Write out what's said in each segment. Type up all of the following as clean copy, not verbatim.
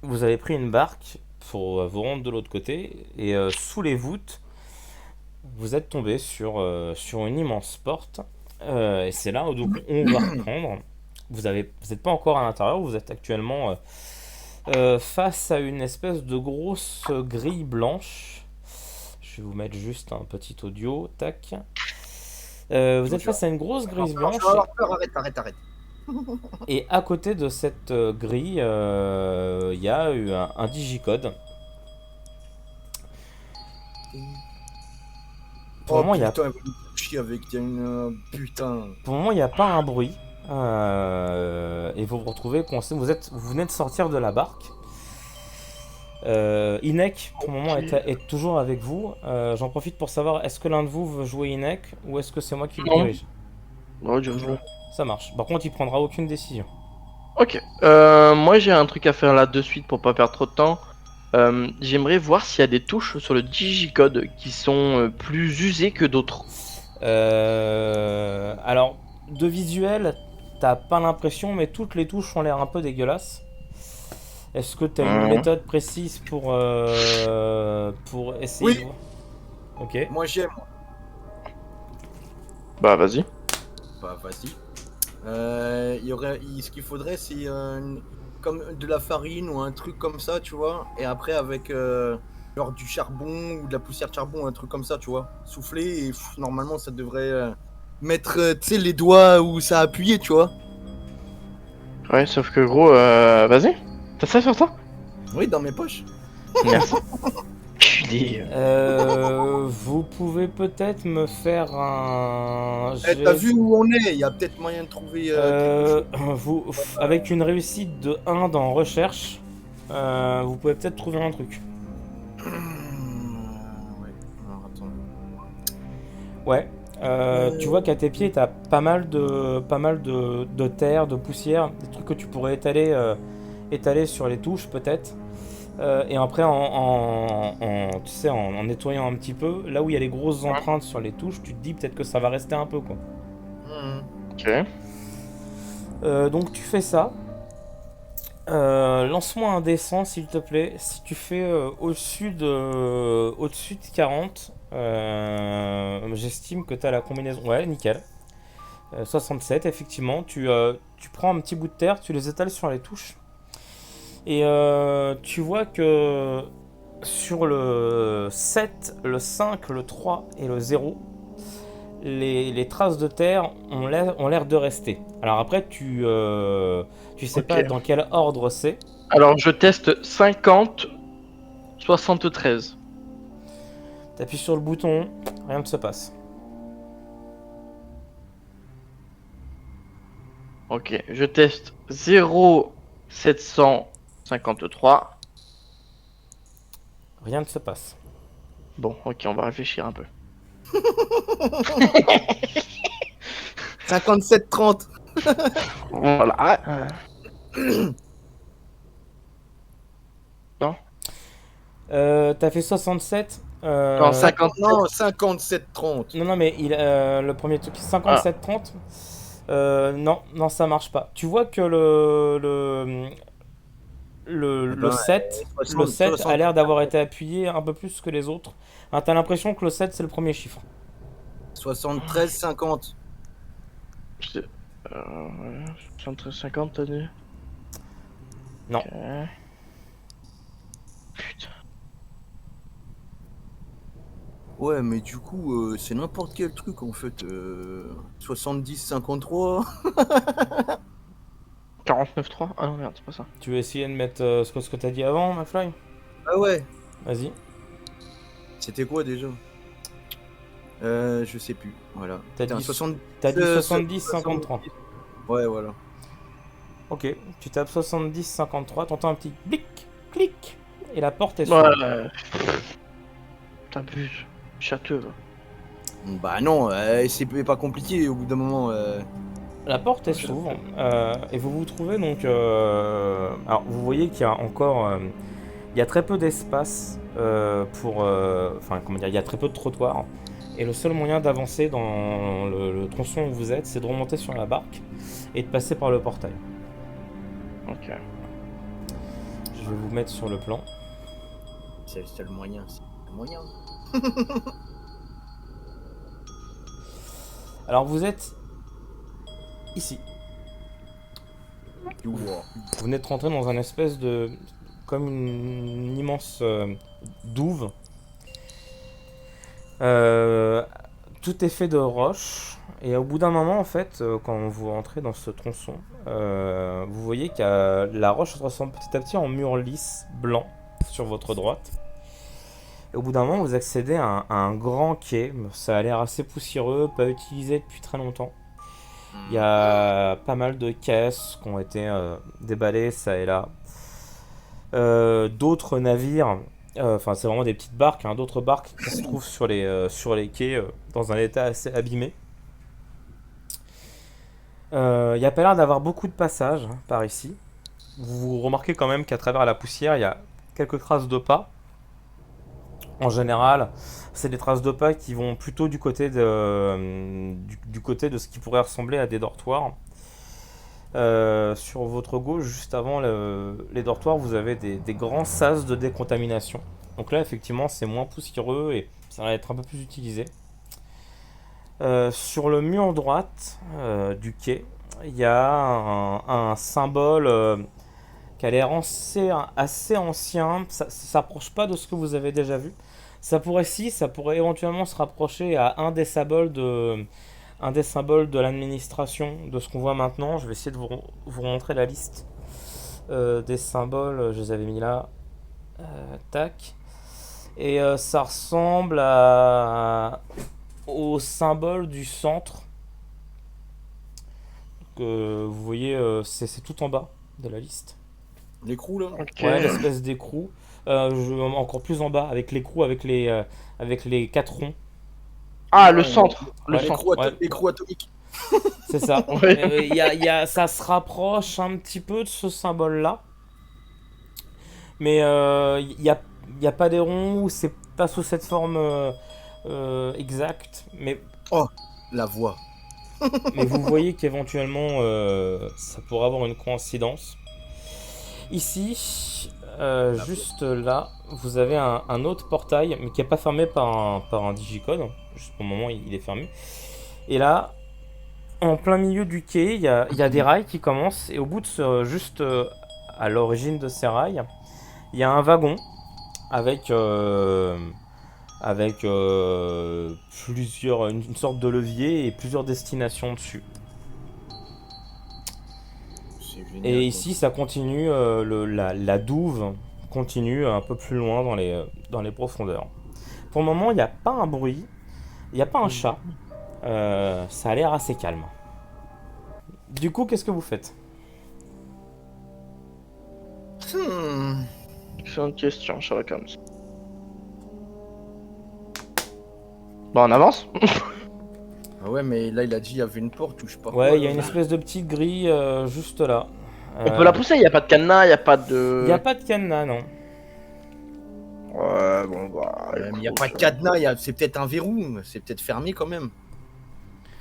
vous avez pris une barque pour vous rendre de l'autre côté, et sous les voûtes, vous êtes tombé sur une immense porte. Et c'est là où donc, on va reprendre. Vous n'êtes pas encore à l'intérieur, vous êtes actuellement face à une espèce de grosse grille blanche. Je vais vous mettre juste un petit audio, tac. Vous Non, êtes face à une grosse grille je vais blanche, avoir peur, arrête. et à côté de cette grille, il y a eu un digicode. Pour le Oh moment, il y a putain, il va me chier avec une... putain. Pour le moment, il n'y a pas un bruit. Et vous vous retrouvez coincé. Vous venez de sortir de la barque. Inek, pour le moment, Ok. est toujours avec vous. J'en profite pour savoir, est-ce que l'un de vous veut jouer Inek ou est-ce que c'est moi qui le Non. dirige? Ouais, dirige-le. Ça marche. Par contre, il prendra aucune décision. Ok. Moi, j'ai un truc à faire là de suite pour pas perdre trop de temps. J'aimerais voir s'il y a des touches sur le digicode qui sont plus usées que d'autres. Alors, de visuel, t'as pas l'impression, mais toutes les touches ont l'air un peu dégueulasses. Est-ce que t'as une Mhm. méthode précise pour essayer de Oui, voir? Ok. moi j'aime. Bah, vas-y. Bah vas-y. Ce qu'il faudrait, c'est comme de la farine ou un truc comme ça, tu vois. Et après, avec genre du charbon ou de la poussière de charbon, un truc comme ça, tu vois. Souffler et normalement, ça devrait mettre, tu sais, les doigts où ça a appuyé, tu vois. Ouais, sauf que gros, vas-y. T'as ça sur toi? Oui, dans mes poches. Merci. Culé. Vous pouvez peut-être me faire un Eh, t'as jet. vu où on est? Il y a peut-être moyen de trouver quelque chose. Avec une réussite de 1 dans recherche, vous pouvez peut-être trouver un truc. Ouais. Alors, attends. Ouais. Tu vois qu'à tes pieds, t'as pas mal de terre, de poussière, des trucs que tu pourrais étaler sur les touches peut-être. Et après, tu sais, en nettoyant un petit peu, là où il y a les grosses Ouais. empreintes sur les touches, tu te dis peut-être que ça va rester un peu, quoi. Ok. Donc tu fais ça. Lance-moi un dessin, s'il te plaît. Si tu fais au-dessus de 40, j'estime que tu as la combinaison. Ouais, nickel. 67, effectivement. Tu prends un petit bout de terre, tu les étales sur les touches. Et tu vois que sur le 7, le 5, le 3 et le 0, les traces de terre ont l'air de rester. Alors après, tu sais Ok. pas dans quel ordre c'est. Alors, je teste 50, 73. T'appuies sur le bouton, rien ne se passe. Ok. Je teste 0, 753. Rien ne se passe. Bon, ok, on va réfléchir un peu. 57-30. Voilà. Non. T'as fait 67. Non, 50. Non, 57-30. Non, non, mais le premier truc, Ah, 57-30. Non, non, ça marche pas. Tu vois que Eh le ben, 7, le 60, 7 a 60. l'air d'avoir été appuyé un peu plus que les autres. Hein, t'as l'impression que le 7 c'est le premier chiffre. 73-50. c'est- ouais, 73, 50, t'as dit? Non. Ok. Putain. Ouais, mais du coup, c'est n'importe quel truc en fait. 70-53. 49,3? Ah non, merde, c'est pas ça. Tu veux essayer de mettre ce que t'as dit avant, McFly? Ah ouais, Vas-y. c'était quoi déjà? Je sais plus. Voilà. T'as Putain, dit, 70. t'as dit 70. 70-53. Ouais, voilà. Ok, tu tapes 70-53, t'entends un petit clic, clic, et la porte est s'ouvre. Ouais, t'abuses. Château. Bah non, c'est pas compliqué au bout d'un moment. La porte Je... s'ouvre, et vous vous trouvez donc. Alors, vous voyez qu'il y a encore. Il y a très peu d'espace pour. Enfin, comment dire, il y a très peu de trottoirs. Et le seul moyen d'avancer dans le tronçon où vous êtes, c'est de remonter sur la barque et de passer par le portail. Ok. vais vous mettre sur le plan. C'est le moyen. C'est le moyen. Alors vous êtes ici. Ouah. Vous venez de rentrer dans un espèce de... comme une immense douve. Tout est fait de roches. Et au bout d'un moment, en fait, quand vous rentrez dans ce tronçon, vous voyez que la roche se transforme petit à petit en mur lisse, blanc, sur votre droite. Et au bout d'un moment, vous accédez à un grand quai. Ça a l'air assez poussiéreux, pas utilisé depuis très longtemps. Il y a pas mal de caisses qui ont été déballées, ça et là. D'autres navires, enfin c'est vraiment des petites barques, hein, d'autres barques qui se trouvent sur les quais dans un état assez abîmé. Il n'y a pas l'air d'avoir beaucoup de passages hein, par ici. Vous remarquez quand même qu'à travers la poussière, il y a quelques traces de pas. En général, c'est des traces de pas qui vont plutôt du côté du côté de ce qui pourrait ressembler à des dortoirs. Sur votre gauche, juste avant les dortoirs, vous avez des grands sas de décontamination. Donc là, effectivement, c'est moins poussiéreux et ça va être un peu plus utilisé. Sur le mur droite du quai, il y a un symbole qui a l'air assez ancien. Ça s'approche pas de ce que vous avez déjà vu. Ça pourrait éventuellement se rapprocher à un des symboles de l'administration, de ce qu'on voit maintenant. Je vais essayer de vous montrer la liste des symboles. Je les avais mis là. Tac. Et ça ressemble au symbole du centre. Vous voyez, c'est tout en bas de la liste. L'écrou là. Ok. Ouais, l'espèce d'écrou. Encore plus en bas, avec l'écrou, avec les 4 ronds. Ah, le Ouais, centre. Le ouais, centre. ouais. L'écrou atomique. C'est ça. Ouais. Ça se rapproche un petit peu de ce symbole-là. Mais il y a pas des ronds, ou c'est pas sous cette forme exacte. La voix. Mais vous voyez qu'éventuellement, ça pourrait avoir une coïncidence. Ici, juste là, vous avez un autre portail, mais qui n'est pas fermé par un digicode. Juste pour le moment, il est fermé. Et là, en plein milieu du quai, il y a des rails qui commencent. Et au bout de juste à l'origine de ces rails, il y a un wagon avec, une sorte de levier et plusieurs destinations dessus. C'est génial. Et ici, ça continue, la douve continue un peu plus loin dans les profondeurs. Pour le moment, il n'y a pas un bruit, il n'y a pas un chat. Ça a l'air assez calme. Du coup, qu'est-ce que vous faites? Excellente question, Sherlock Holmes. Bon, on avance. Ah ouais, mais là il a dit il y avait une porte ou je sais pas. Ouais, quoi, il y a là. une espèce de petite grille juste là. On peut la pousser, il n'y a pas de cadenas, il n'y a pas de. Il n'y a pas de cadenas, non. Ouais, bon, bah. Ouais, mais il n'y a écoute, pas de cadenas, c'est peut-être un verrou, c'est peut-être fermé quand même.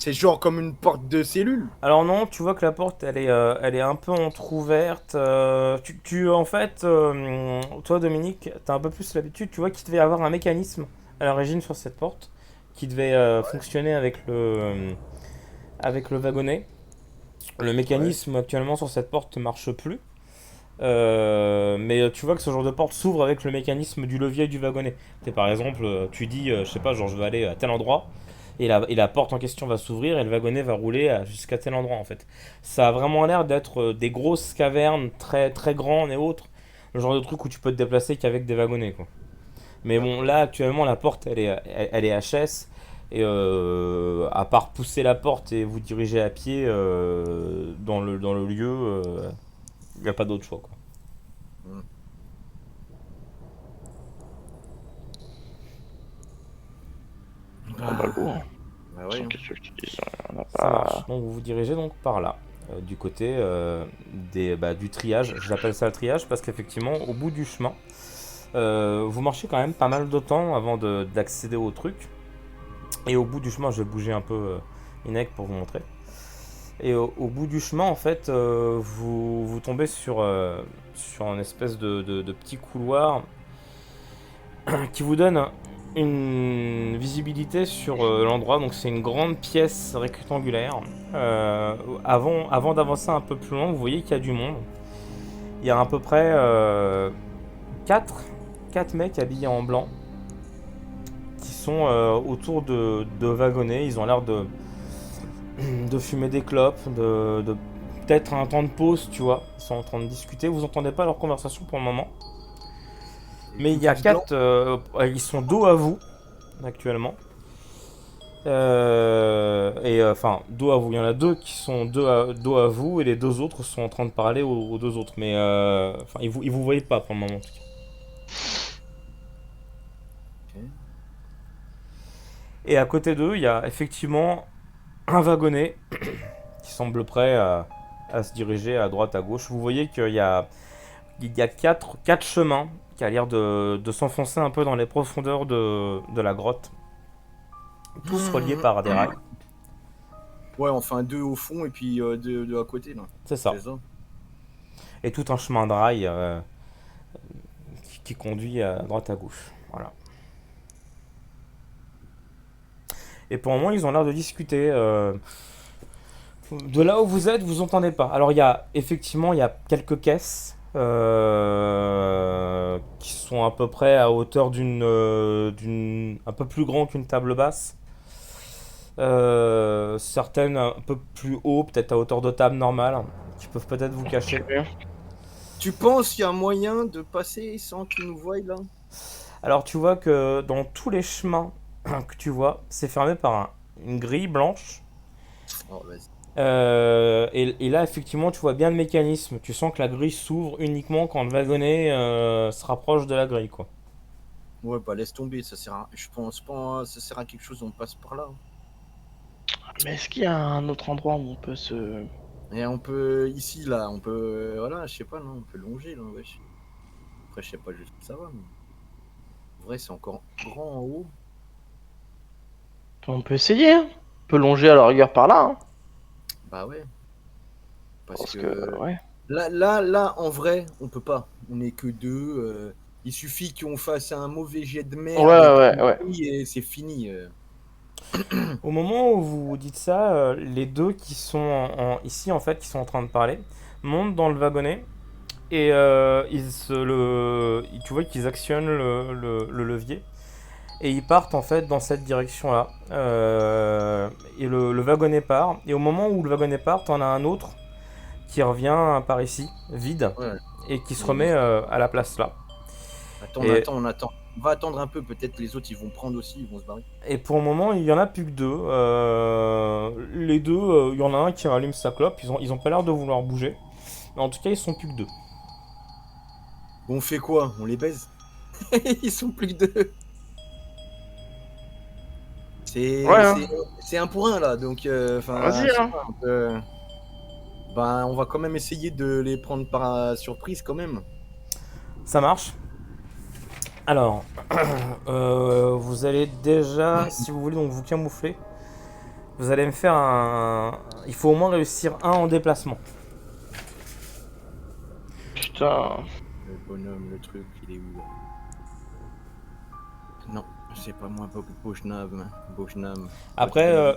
C'est genre comme une porte de cellule. Alors non, tu vois que la porte, elle est un peu entrouverte. En fait, toi Dominique, t'as un peu plus l'habitude. Tu vois qu'il devait y avoir un mécanisme à l'origine sur cette porte qui devait fonctionner avec le wagonnet. Le mécanisme actuellement sur cette porte ne marche plus. Mais tu vois que ce genre de porte s'ouvre avec le mécanisme du levier du wagonnet. Par exemple, tu dis, je sais pas, genre je vais aller à tel endroit. Et la porte en question va s'ouvrir et le wagonnet va rouler jusqu'à tel endroit en fait. Ça a vraiment l'air d'être des grosses cavernes très, très grandes et autres. Le genre de truc où tu peux te déplacer qu'avec des wagonnets quoi. Mais bon, là actuellement la porte elle est HS. Et à part pousser la porte et vous diriger à pied dans le lieu, il n'y a pas d'autre choix quoi. on va le coup. Bah ouais. Qu'est-ce que tu dis, on n'a Ça pas. marche. Donc vous vous dirigez donc par là, du côté du triage. J'appelle ça le triage parce qu'effectivement, au bout du chemin, vous marchez quand même pas mal de temps avant d'accéder au truc. Et au bout du chemin, je vais bouger un peu Inek pour vous montrer. Et au bout du chemin, en fait, vous tombez sur une espèce de petit couloir qui vous donne une visibilité sur l'endroit. Donc c'est une grande pièce rectangulaire. Avant d'avancer un peu plus loin, vous voyez qu'il y a du monde. Il y a à peu près 4 mecs habillés en blanc qui sont autour de wagonnets. Ils ont l'air de fumer des clopes, de peut-être un temps de pause, tu vois. Ils sont en train de discuter. Vous entendez pas leur conversation pour le moment. Mais il y a Tous blancs. 4, ils sont dos à vous actuellement. Enfin, dos à vous. Il y en a 2 qui sont dos à vous et les 2 autres sont en train de parler aux 2 autres. Mais enfin, ils vous voient pas pour le moment en tout cas. Ok. Et à côté d'eux, il y a effectivement un wagonnet qui semble prêt à se diriger à droite, à gauche. Vous voyez qu'il y a 4 chemins qui a l'air de s'enfoncer un peu dans les profondeurs de la grotte. Tous reliés par des rails. Ouais, enfin 2 au fond et puis 2 à côté là. C'est ça. C'est ça. Et tout un chemin de rails qui conduit à droite, à gauche. Voilà. Et pour le moment, ils ont l'air de discuter. De là où vous êtes, vous entendez pas. Alors effectivement, il y a quelques caisses qui sont à peu près à hauteur un peu plus grand qu'une table basse. Certaines un peu plus haut, peut-être à hauteur de table normale, qui peuvent peut-être vous cacher. Tu penses qu'il y a un moyen de passer sans qu'ils nous voient là? Alors tu vois que dans tous les chemins que tu vois, c'est fermé par une grille blanche. Oh, vas-y. Et là, effectivement, tu vois bien le mécanisme. Tu sens que la grille s'ouvre uniquement quand le wagonnet se rapproche de la grille, quoi. Ouais, bah laisse tomber, ça sert à... Je pense pas, ça sert à quelque chose, on passe par là. Mais est-ce qu'il y a un autre endroit où on peut se... Et on peut, ici là, on peut, voilà, je sais pas, non, on peut longer là, wesh. Après, je sais pas juste où ça va, mais... En vrai, c'est encore grand en haut. On peut essayer, hein. On peut longer à la rigueur par là, hein. Bah ouais. Parce Parce que que, ouais. là, en vrai, on peut pas. On est que 2. Il suffit qu'on fasse un mauvais jet de Ouais, merde ouais. et c'est fini. Au moment où vous dites ça, les 2 qui sont ici, en fait, qui sont en train de parler, montent dans le wagonnet et tu vois qu'ils actionnent le levier et ils partent en fait dans cette direction-là. Et le wagonnet part. Et au moment où le wagonnet part, t'en as un autre qui revient par ici, vide, Ouais. et qui se Mais remet à la place là. Attends, Et, on attend. On va attendre un peu, peut-être les autres ils vont prendre aussi, ils vont se barrer. et pour le moment, il y en a plus que 2. Les 2, il y en a un qui rallume sa clope. Ils ont pas l'air de vouloir bouger. Mais en tout cas, ils sont plus que 2. Bon, on fait quoi? On les baise? Ils sont plus que 2. Ouais, hein. C'est un pour un là, donc enfin, Vas-y, je sais hein. pas. Ben, on va quand même essayer de les prendre par surprise quand même. Ça marche. Alors, vous allez déjà, si vous voulez donc vous camoufler, vous allez me faire un... Il faut au moins réussir un en déplacement. Putain. Le bonhomme, le truc, il est où là? Non, c'est pas moi, Bojnam. Après,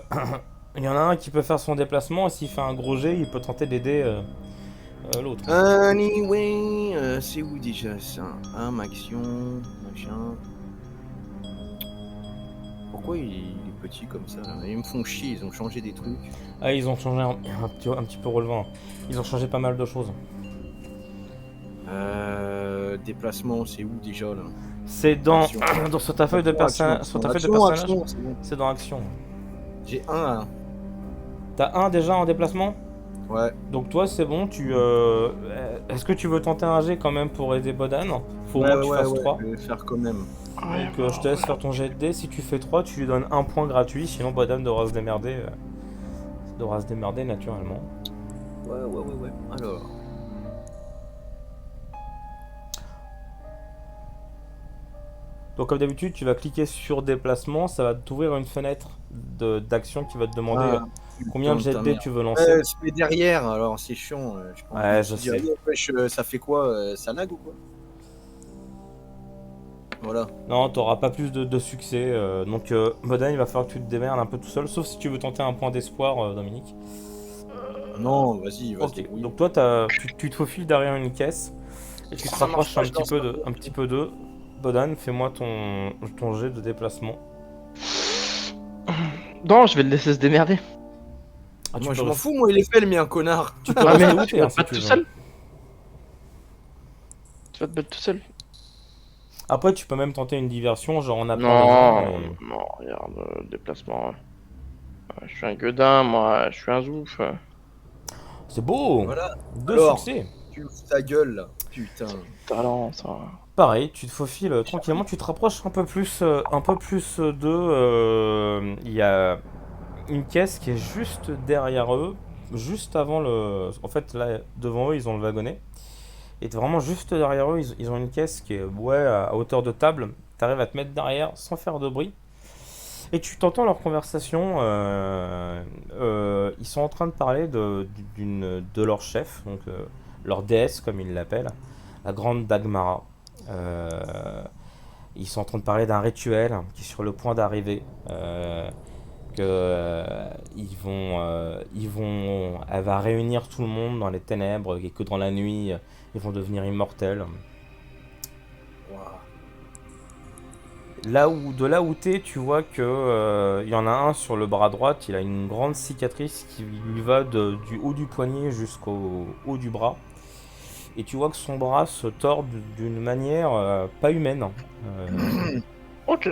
il y en a un qui peut faire son déplacement et s'il fait un gros jet, il peut tenter d'aider l'autre. Anyway, c'est où déjà ça? Action, machin. Pourquoi il est petit comme ça là? Ils me font chier, ils ont changé des trucs. Ah, ils ont changé un petit peu relevant. Ils ont changé pas mal de choses. Déplacement, c'est où déjà là? C'est dans, Action. sur ta feuille de personnage. Sur ta feuille de personnage, Action, c'est bon. c'est dans action. J'ai un là. T'as un déjà en déplacement? Ouais. Donc toi c'est bon, est-ce que tu veux tenter un jet quand même pour aider Bodan? Faut au moins que tu fasses 3. Je vais le faire quand même. Ouais, Donc je te laisse faire ton jet de dés. Si tu fais 3, tu lui donnes un point gratuit. Sinon Bodan devra se démerder. Naturellement. Ouais. Alors. Donc comme d'habitude, tu vas cliquer sur déplacement. Ça va t'ouvrir une fenêtre d'action qui va te demander Combien de Putain jet de ta dés mère. tu veux lancer? Je mets derrière, alors c'est chiant. Je pense Ouais, que je tu dis, sais. ah, wesh, ça fait quoi? Ça lag ou quoi? Voilà. Non, t'auras pas plus de succès. Donc, Bodan, il va falloir que tu te démerdes un peu tout seul, sauf si tu veux tenter un point d'espoir, Dominique. Non, vas-y, il va se Ok, débrouiller. donc toi, tu te faufiles derrière une caisse et tu te Ça marche rapproches pas, je lance pas. un petit peu d'eux. Bodan, fais-moi ton jet de déplacement. Non, je vais le laisser se démerder. Ah, Moi, je m'en fous, moi, il est fait, le mien, connard. Tu peux Ah, mais rester où tu t'es, vas hein, te si battre tu tout veux. seul. Tu vas te battre tout seul. Après, tu peux même tenter une diversion, genre on a peur des gens. Non, non, regarde, déplacement. Je suis un gueudin, moi, je suis un zouf. C'est beau! Voilà. Deux Alors, succès! tu ouvres ta gueule, là. Putain. Talent, ça. Pareil, tu te faufiles tranquillement, tu te rapproches un peu plus d'eux. Il y a une caisse qui est juste derrière eux, juste avant le. En fait, là, devant eux, ils ont le wagonnet. Et vraiment juste derrière eux, ils ont une caisse qui est ouais, à hauteur de table. Tu arrives à te mettre derrière sans faire de bruit. Et tu t'entends leur conversation. Ils sont en train de parler de leur chef, donc leur déesse, comme ils l'appellent, la grande Dagmara. Ils sont en train de parler d'un rituel qui est sur le point d'arriver. Elle va réunir tout le monde dans les ténèbres et que dans la nuit, ils vont devenir immortels. Ouah. De là où t'es, tu vois que y en a un sur le bras droit, il a une grande cicatrice qui lui va du haut du poignet jusqu'au haut du bras. Et tu vois que son bras se tord d'une manière pas humaine. Ok.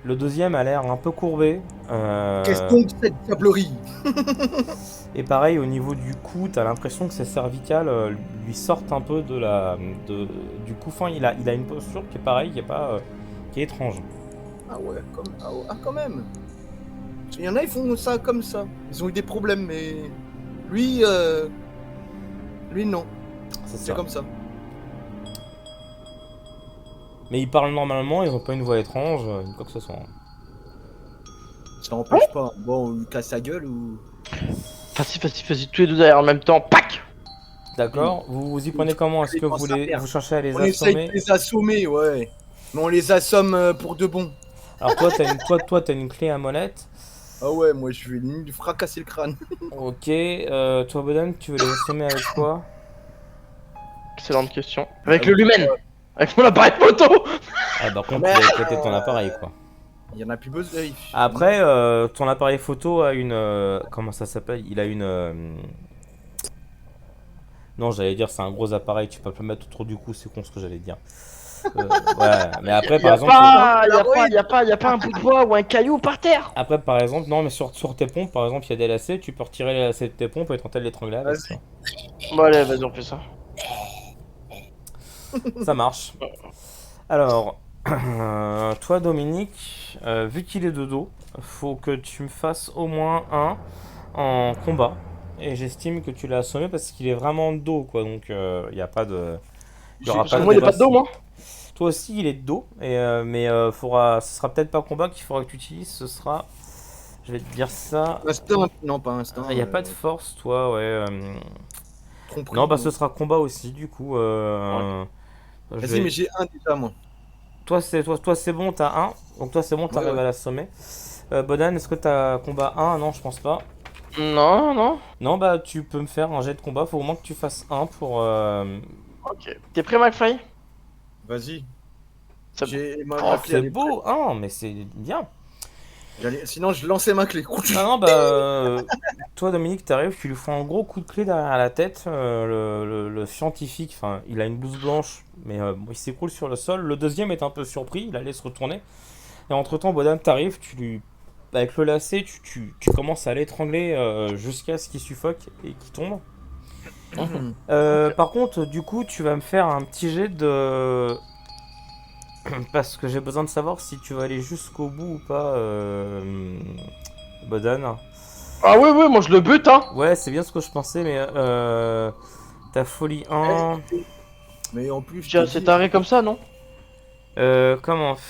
Le deuxième a l'air un peu courbé. Qu'est-ce donc cette diablerie? Et pareil, au niveau du cou, t'as l'impression que ses cervicales lui sortent un peu du cou. Enfin, il a une posture qui est pareille, qui est étrange. Ah ouais, quand même. Il y en a, ils font ça comme ça. Ils ont eu des problèmes, mais lui, non. C'est C'est ça. comme ça. Mais ils parlent normalement, ils ont pas une voix étrange, ni quoi que ce soit. Ça n'empêche pas. Bon, on lui casse sa gueule ou. Vas-y, tous les deux derrière en même temps. Pac. D'accord. Vous y prenez comment? Est-ce que vous cherchez à les On essaye de assommer? les assommer, ouais. Mais on les assomme pour de bon. Alors toi, t'as une clé à molette. Ah ouais, moi je vais lui fracasser le crâne. Ok. Toi, Bodan, tu veux les assommer avec quoi? Excellente question. Avec le lumen. Avec mon appareil photo. Ah, par contre, tu vas éclater ton appareil, quoi. Il y en a plus besoin. Après, ton appareil photo a une. Comment ça s'appelle? Il a une. Non, j'allais dire, c'est un gros appareil, tu peux pas le mettre autour du cou, c'est con ce que j'allais dire. Ouais, mais après, par exemple. Y a pas un bout de bois ou un caillou par terre. Après, par exemple, non, mais sur tes pompes, par exemple, il y a des lacets, tu peux retirer les lacets de tes pompes et tenter de l'étrangler avec. Vas-y. Bon, allez, vas-y, on fait ça. Ça marche. Alors, toi, Dominique, vu qu'il est de dos, faut que tu me fasses au moins un en combat. Et j'estime que tu l'as assommé parce qu'il est vraiment de dos, quoi. Donc, il n'y a pas de. Il y aura Parce pas que de moi, il est combat. pas de dos, moi. Toi aussi, il est de dos. Mais ce sera peut-être pas combat qu'il faudra que tu utilises. Ce sera. Je vais te dire ça. Instinct. Non, pas instinct. Il n'y a pas de force, toi, ouais. Tromperie, Non, bah non. ce sera combat aussi, du coup. Je Vas-y, vais- mais j'ai un déjà, moi. Toi, c'est bon, t'as un. Donc, toi, c'est bon, t'arrives Ouais. à l'assommer. Bodan, est-ce que t'as combat un? Non, je pense pas. Non. Non, bah, tu peux me faire un jet de combat. Faut au moins que tu fasses un pour. Ok. T'es prêt, McFly? Vas-y. C'est J'ai ma Oh, clé, elle c'est est beau! Ah, mais c'est bien! Sinon, je lançais ma clé. Non, bah. Toi, Dominique, t'arrives, tu lui fais un gros coup de clé derrière la tête. Le scientifique, enfin, il a une blouse blanche, mais bon, il s'écroule sur le sol. Le deuxième est un peu surpris, il allait se retourner. Et entre-temps, Bodan, t'arrives, avec le lacet, tu commences à l'étrangler jusqu'à ce qu'il suffoque et qu'il tombe. Par contre, du coup, tu vas me faire un petit jet de. Parce que j'ai besoin de savoir si tu vas aller jusqu'au bout ou pas, Bodan. Ah ouais, moi je le bute, hein. Ouais, c'est bien ce que je pensais, mais ta folie 1. Mais en plus, J'ai assez taré comme ça, non? Comment je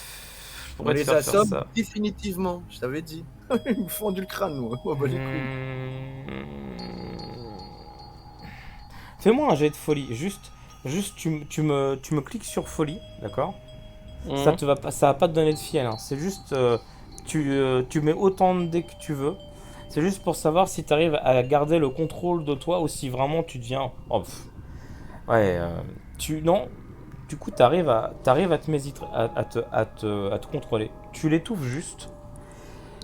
on pourrais te les faire faire assomme ça? définitivement, je t'avais dit. Ils me fendent le crâne, moi. Oh, bah, les couilles. Fais-moi un jet de folie. Juste tu me cliques sur folie, d'accord? Mhm. Ça va pas te donner de fiel, hein. C'est juste, tu mets autant de dés que tu veux. C'est juste pour savoir si tu arrives à garder le contrôle de toi ou si vraiment tu deviens. Oh, ouais, non. Du coup, t'arrives à te, à te contrôler. Tu l'étouffes juste.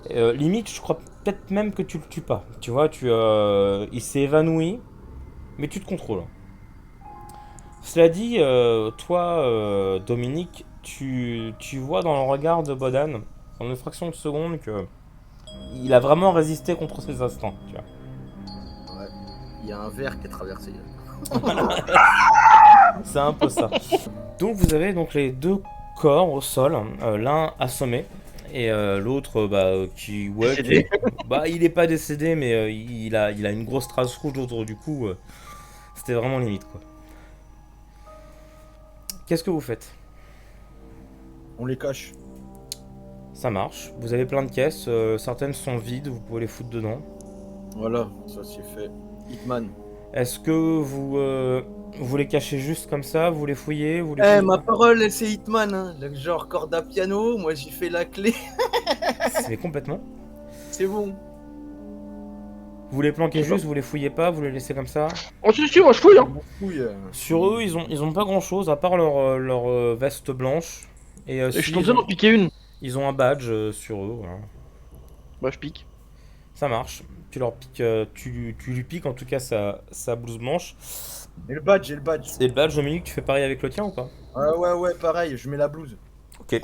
Limite, je crois peut-être même que tu le tues pas. Tu vois, il s'est évanoui, mais tu te contrôles. Cela dit, toi, Dominique, tu vois dans le regard de Bodan, en une fraction de seconde, que il a vraiment résisté contre ses instants. Tu vois. Ouais. Il y a un verre qui a traversé. C'est un peu ça. Donc vous avez donc les deux corps au sol, l'un assommé et l'autre Décédé. il est pas décédé mais il a une grosse trace rouge autour du cou. C'était vraiment limite quoi. Qu'est-ce que vous faites? On les cache. Ça marche. Vous avez plein de caisses, certaines sont vides, vous pouvez les foutre dedans. Voilà, ça c'est fait. Hitman. Est-ce que vous les cachez juste comme ça, vous les fouillez, vous les Eh, fouillez ma pas? parole, c'est Hitman, hein. Le genre corde à piano, moi j'y fais la clé. C'est complètement. C'est bon. Vous les Je planquez sais pas. juste, vous les fouillez pas, vous les laissez comme ça. Oh, si, moi je fouille, Je hein. m'en fouille. Sur eux, ils ont pas grand chose à part leur veste blanche. Et Et je si, suis besoin d'en piquer une. ils ont un badge sur eux. Voilà. Bah, je pique. Ça marche. Tu leur piques, tu lui piques en tout cas sa blouse blanche. Et le badge, j'ai le badge. Et le badge, Dominique, tu fais pareil avec le tien ou pas? Ah ouais, pareil, je mets la blouse. Ok.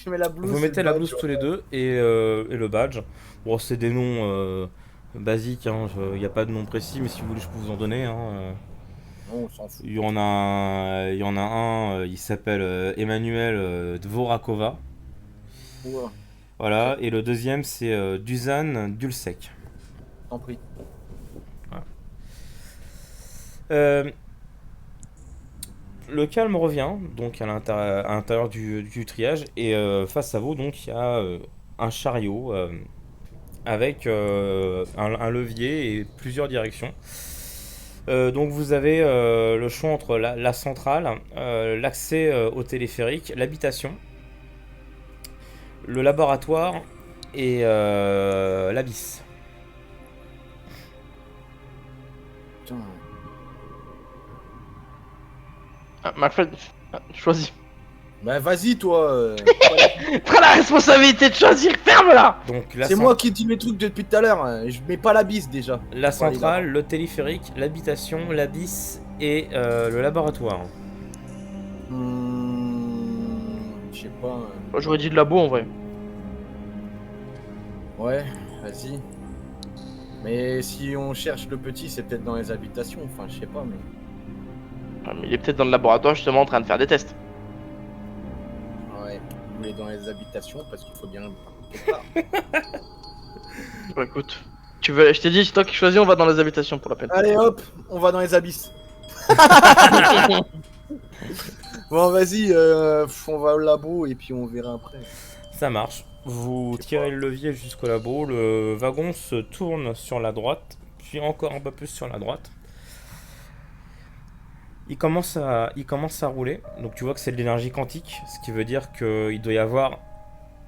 Je mets la Vous blouse et le mettez la badge. blouse tous les deux et le badge. Bon, c'est des noms basiques, hein. Il n'y a pas de nom précis, mais si vous voulez, je peux vous en donner, hein. Non, on s'en fout. Il y en a un, il s'appelle Emmanuel Dvorakova. Ouais, Voilà, et le deuxième c'est Dusan Dulsek. t'en prie. Euh, le calme revient donc à l'intérieur du triage et face à vous donc il y a un chariot avec un levier et plusieurs directions. Donc vous avez le choix entre la centrale, l'accès au téléphérique, l'habitation, le laboratoire et l'abysse. Putain. Ah, Malfred, choisis. Bah vas-y toi. Prends la responsabilité de choisir, ferme-la. Donc C'est moi qui dis les trucs depuis tout à l'heure. Hein. Je mets pas la bise déjà. la On va aller centrale, là-bas. le téléphérique, l'habitation, l'abysse et le laboratoire. Je sais pas. Moi, j'aurais dit le labo en vrai. Ouais, vas-y. Mais si on cherche le petit, c'est peut-être dans les habitations. Enfin, je sais pas, mais. Ah, mais il est peut-être dans le laboratoire justement en train de faire des tests. Ouais, il est dans les habitations parce qu'il faut bien le voir quelque part. Bah écoute, tu veux, je t'ai dit, c'est toi qui choisis, on va dans les habitations pour la peine. Allez hop, on va dans les abysses. Bon, vas-y, on va au labo et puis on verra après. Ça marche. Vous Je sais tirez pas. le levier jusqu'au labo, le wagon se tourne sur la droite, puis encore un peu plus sur la droite. Il commence à rouler, donc tu vois que c'est de l'énergie quantique, ce qui veut dire qu'il doit y avoir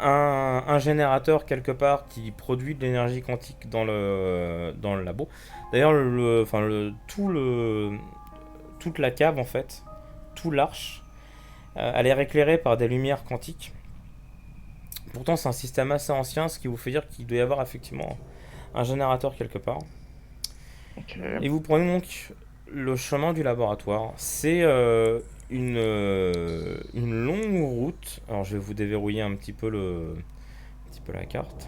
un générateur quelque part qui produit de l'énergie quantique dans le labo. D'ailleurs, toute la cave en fait, tout l'arche, elle est éclairée par des lumières quantiques. Pourtant, c'est un système assez ancien, ce qui vous fait dire qu'il doit y avoir effectivement un générateur quelque part. Ok. Et vous prenez donc le chemin du laboratoire. C'est une longue route. Alors, je vais vous déverrouiller un petit peu la carte.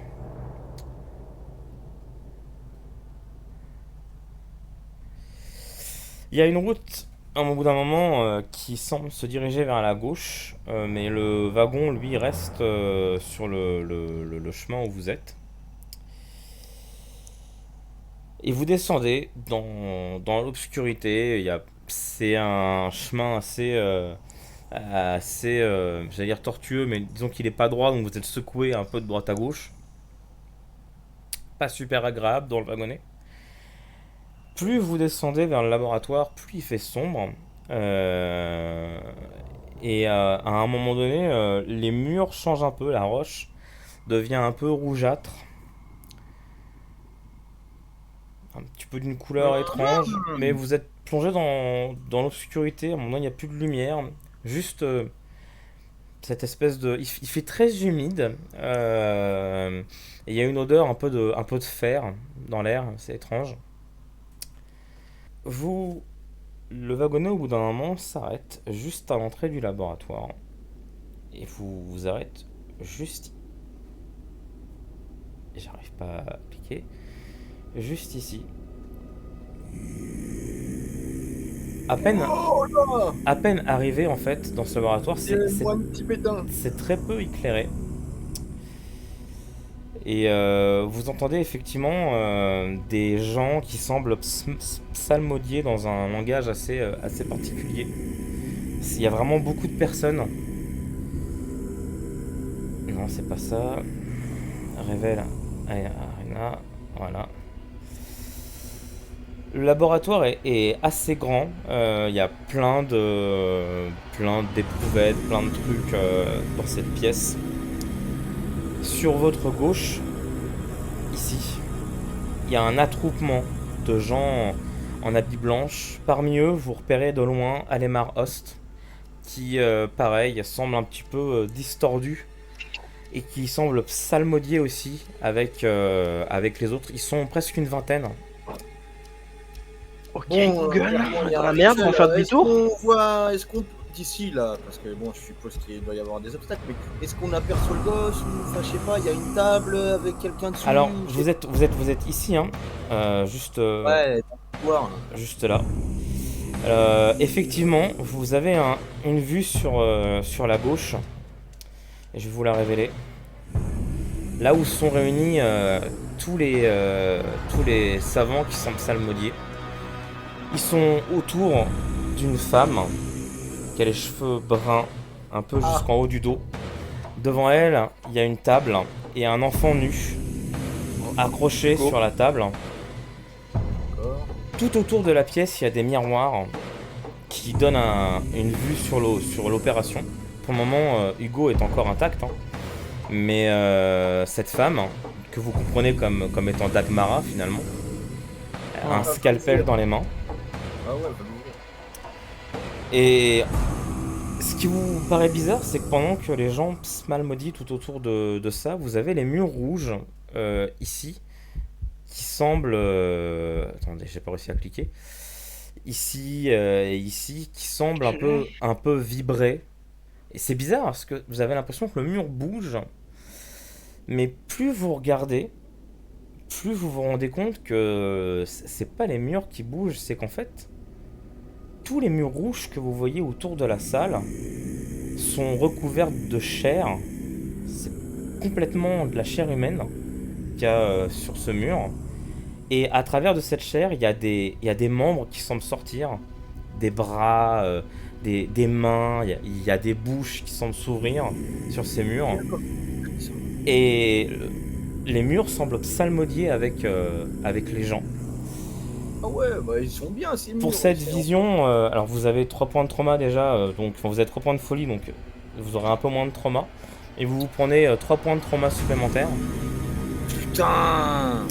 Il y a une route, au bout d'un moment, qui semble se diriger vers la gauche, mais le wagon, lui, reste sur le chemin où vous êtes. Et vous descendez dans l'obscurité. C'est un chemin assez, j'allais dire tortueux, mais disons qu'il n'est pas droit, donc vous êtes secoué un peu de droite à gauche. pas super agréable dans le wagonnet. Plus vous descendez vers le laboratoire, plus il fait sombre. Euh, à un moment donné, les murs changent un peu, la roche devient un peu rougeâtre, un petit peu d'une couleur étrange, mais vous êtes plongé dans l'obscurité. À un moment donné, il n'y a plus de lumière, juste cette espèce de... Il fait très humide, et il y a une odeur un peu de fer dans l'air, c'est étrange. Vous, le wagonnet au bout d'un moment s'arrête juste à l'entrée du laboratoire et vous vous arrête juste... J'arrive pas à cliquer. Juste ici. À peine, Oh là, à peine arrivé en fait dans ce laboratoire, c'est moi un petit pétain. c'est très peu éclairé. Et vous entendez effectivement des gens qui semblent psalmodier dans un langage assez particulier. Il y a vraiment beaucoup de personnes. Non, c'est pas ça. Révèle Arena. Voilà. Le laboratoire est assez grand. Il y a plein d'éprouvettes, plein de trucs dans cette pièce. Sur votre gauche, ici, il y a un attroupement de gens en habits blanches. Parmi eux, vous repérez de loin Alemar Host, qui, pareil, semble un petit peu distordu et qui semble psalmodier aussi avec les autres. Ils sont presque une vingtaine. Ok, Bon, Google, clairement, il y a dans la un merde, on va faire demi-tour. Est-ce qu'on d'ici là, parce que bon, je suppose qu'il doit y avoir des obstacles, mais est-ce qu'on aperçoit le gosse ou enfin, je sais pas, il y a une table avec quelqu'un dessus. Alors, je vous sais êtes ici, hein, juste, pas. Ouais, dans le couloir, là. juste là. Effectivement, vous avez une vue sur la gauche. Et je vais vous la révéler. Là où sont réunis tous les savants qui sont psalmodiés. Ils sont autour d'une femme qui a les cheveux bruns, un peu Ah. jusqu'en haut du dos. Devant elle, il y a une table et un enfant nu accroché Go. sur la table. D'accord. Tout autour de la pièce, il y a des miroirs qui donnent une vue sur l'opération. Pour le moment, Hugo est encore intact, hein. Mais cette femme, que vous comprenez comme étant Dagmara finalement, a un scalpel dans les mains. Ah ouais, faut l'ouvrir. Et ce qui vous paraît bizarre, c'est que pendant que les gens psalmodient tout autour de ça, vous avez les murs rouges ici qui semblent... attendez, j'ai pas réussi à cliquer. Ici et ici, qui semblent un peu vibrer. Et c'est bizarre parce que vous avez l'impression que le mur bouge. Mais plus vous regardez, plus vous vous rendez compte que c'est pas les murs qui bougent, c'est qu'en fait, tous les murs rouges que vous voyez autour de la salle sont recouverts de chair. C'est complètement de la chair humaine qu'il y a sur ce mur. Et à travers de cette chair, il y a des membres qui semblent sortir, des bras, des mains, il y a des bouches qui semblent s'ouvrir sur ces murs. Et les murs semblent psalmodier avec les gens. Ah ouais, bah ils sont bien ces murs. Pour cette c'est- vision, alors vous avez 3 points de trauma déjà, donc enfin, vous avez 3 points de folie, donc vous aurez un peu moins de trauma. Et vous vous prenez 3 points de trauma supplémentaires. Putain.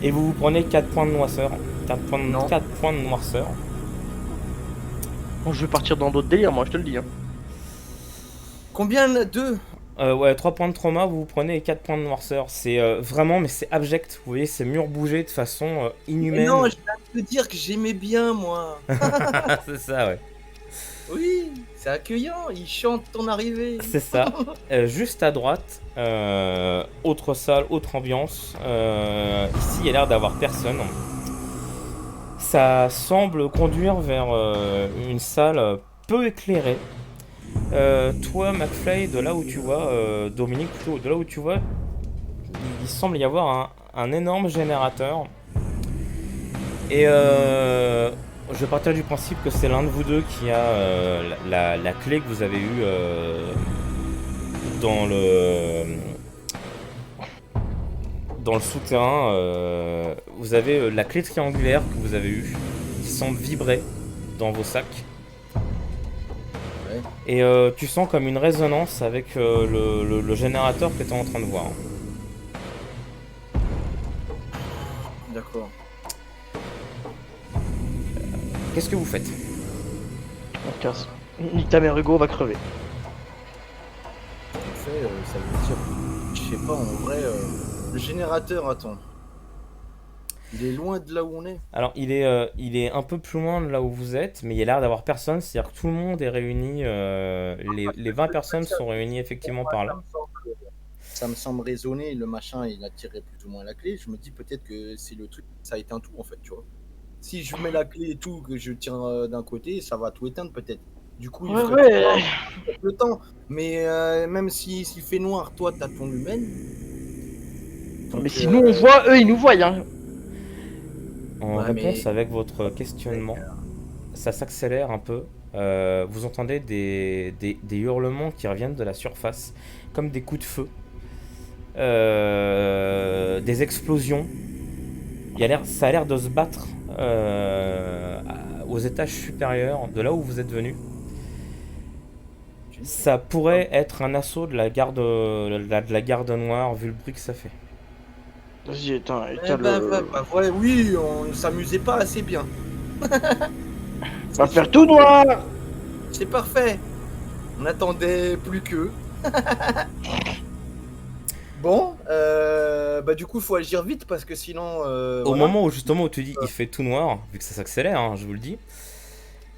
Et vous vous prenez 4 points de noirceur. 4 Non. points de noirceur. Bon, je vais partir dans d'autres délires, moi, je te le dis. Hein. Combien deux? Ouais, 3 points de trauma, vous vous prenez 4 points de noirceur. C'est vraiment, mais c'est abject. Vous voyez ces murs bouger de façon Mais inhumaine. non, je viens de te dire que j'aimais bien moi. C'est ça, ouais. Oui, c'est accueillant, ils chantent ton arrivée. C'est ça. Juste à droite, autre salle, autre ambiance. Ici, il y a l'air d'avoir personne. Ça semble conduire vers une salle peu éclairée. Toi, McFly, de là où tu vois, Dominique, plutôt, de là où tu vois, il semble y avoir un énorme générateur. Et je vais partir du principe que c'est l'un de vous deux qui a la clé que vous avez eue dans le souterrain, vous avez la clé triangulaire que vous avez eue qui semble vibrer dans vos sacs. Ouais. Et tu sens comme une résonance avec le générateur que tu es en train de voir. D'accord. Qu'est-ce que vous faites? On casse. Nique ta mère, Hugo, on va crever. En fait, ça veut dire, je sais pas, en vrai, le générateur, attends. Il est loin de là où on est. Alors, il est un peu plus loin de là où vous êtes, mais il y a l'air d'avoir personne. C'est-à-dire que tout le monde est réuni. Les 20 personnes sont réunies effectivement par là. Ça me semble raisonner, le machin, il a tiré plus ou moins la clé. Je me dis peut-être que c'est le truc, ça éteint tout en fait, tu vois. Si je mets la clé et tout, que je tire d'un côté, ça va tout éteindre peut-être. Du coup, il ferait le temps. Mais même s'il fait noir, toi, t'as ton humaine. Mais si nous on voit, eux ils nous voient, hein. En réponse avec votre questionnement, ça s'accélère un peu. Vous entendez des hurlements qui reviennent de la surface, comme des coups de feu. Des explosions. Ça a l'air de se battre aux étages supérieurs de là où vous êtes venu. Ça pourrait être un assaut de la garde noire vu le bruit que ça fait. Vas-y, éteins ouais, oui, on ne s'amusait pas assez bien. On va faire tout noir. C'est parfait. On attendait plus qu'eux. Bon, bah du coup, il faut agir vite parce que sinon. Au moment où justement où tu dis il fait tout noir, vu que ça s'accélère, hein, je vous le dis,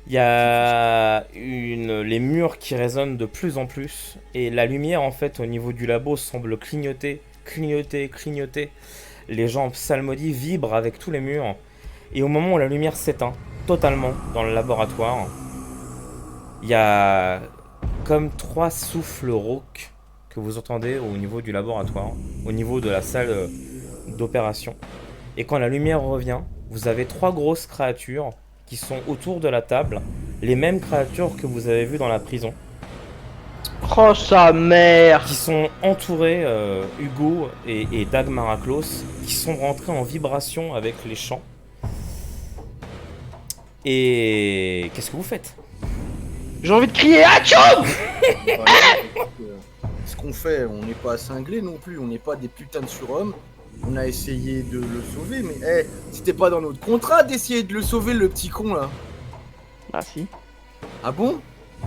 il y a les murs qui résonnent de plus en plus et la lumière en fait au niveau du labo semble clignoter. Les gens psalmodient, vibrent avec tous les murs et au moment où la lumière s'éteint totalement dans le laboratoire, il y a comme 3 souffles rauques que vous entendez au niveau du laboratoire, au niveau de la salle d'opération. Et quand la lumière revient, vous avez 3 grosses créatures qui sont autour de la table, les mêmes créatures que vous avez vues dans la prison. Oh sa mère. Qui sont entourés, Hugo et Dag Maraclos, qui sont rentrés en vibration avec les chants. Et qu'est-ce que vous faites? J'ai envie de crier Atchoum. Ce qu'on fait, on n'est pas cinglés non plus, on n'est pas des putains de surhommes. On a essayé de le sauver, mais c'était pas dans notre contrat d'essayer de le sauver, le petit con là. Ah si. Ah bon?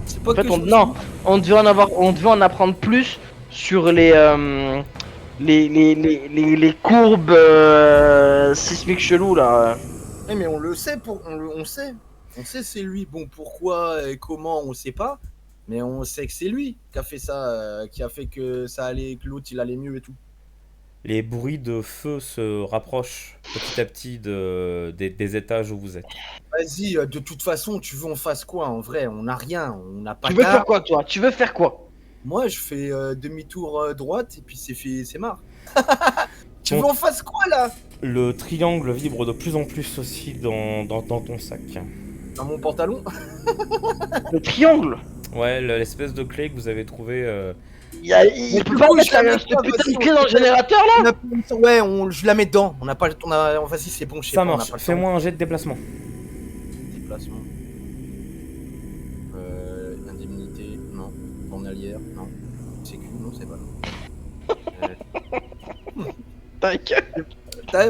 C'est pas en fait, que on devait en apprendre plus sur les courbes sismiques chelous là. Mais on le sait, on sait c'est lui. Bon, pourquoi et comment, on sait pas. Mais on sait que c'est lui qui a fait ça, qui a fait que ça allait, que l'autre il allait mieux et tout. Les bruits de feu se rapprochent petit à petit des étages où vous êtes. Vas-y, de toute façon, tu veux on fasse quoi en vrai? On n'a rien, on n'a pas. Tu veux faire quoi toi? Tu veux faire quoi? Moi, je fais demi-tour droite et puis c'est marre. Tu veux on fasse quoi là? Le triangle vibre de plus en plus aussi dans ton sac. Dans mon pantalon? Le triangle? Ouais, l'espèce de clé que vous avez trouvé. Il peut pas mettre cette putain de clé dans le générateur là? Ouais, je la mets dedans. On n'a pas. Vas-y, c'est bon, je sais Ça pas. marche, fais-moi un jet de déplacement. Déplacement. Indemnité, non. Journalière, non. Sécu, non, c'est pas. Ta gueule.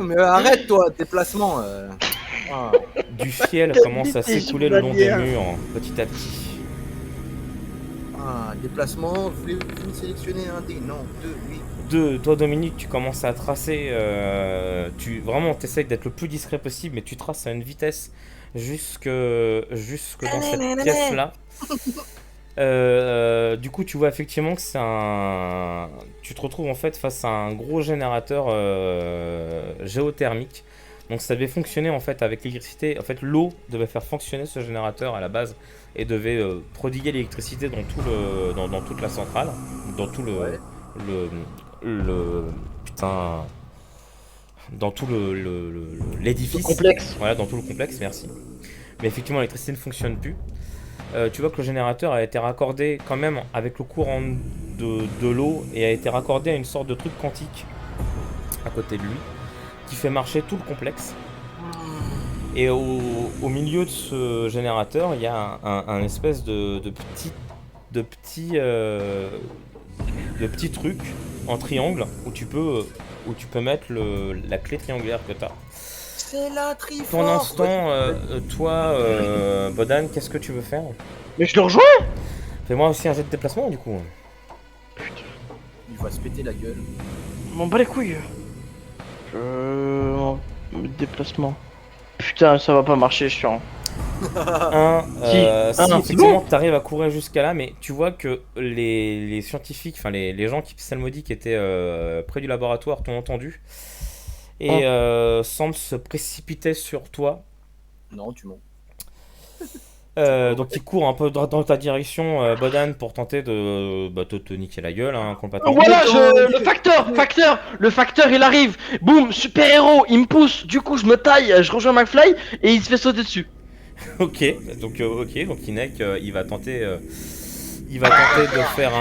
Mais arrête toi, déplacement. Ah. Du fiel commence à s'écouler le long des murs, petit à petit. Ah, déplacement, voulez-vous sélectionner un dé? Non, 2, oui. 2, toi Dominique, tu commences à tracer, vraiment t'essayes d'être le plus discret possible, mais tu traces à une vitesse jusque dans cette pièce-là. Du coup, tu vois effectivement que tu te retrouves en fait face à un gros générateur géothermique. Donc ça devait fonctionner en fait avec l'électricité. En fait, l'eau devait faire fonctionner ce générateur à la base et devait prodiguer l'électricité dans toute la centrale, dans tout dans tout l'édifice. Le complexe. Voilà, dans tout le complexe. Merci. Mais effectivement, l'électricité ne fonctionne plus. Tu vois que le générateur a été raccordé quand même avec le courant de l'eau et a été raccordé à une sorte de truc quantique à côté de lui, qui fait marcher tout le complexe. Et au milieu de ce générateur, il y a un espèce de petit truc en triangle où tu peux mettre la clé triangulaire que tu as. C'est la Triforce. Pendant ce temps, toi, Bodan, qu'est-ce que tu veux faire? Mais je le rejoins. Fais-moi aussi un jet de déplacement du coup. Il va se péter la gueule. M'en bats les couilles. Déplacement. Putain, ça va pas marcher, je suis en... Si c'est effectivement bon. tu arrives à courir jusqu'à là, mais tu vois que les scientifiques, enfin les gens qui Salmody qui étaient près du laboratoire t'ont entendu et semblent se précipiter sur toi. Non, tu mens. Donc ils courent un peu dans ta direction, Bodan, pour tenter de te niquer la gueule, hein, complètement. Voilà, le facteur il arrive. Boum, super héros, il me pousse. Du coup, je me taille, je rejoins McFly et il se fait sauter dessus. Ok, donc Inek, il va tenter de faire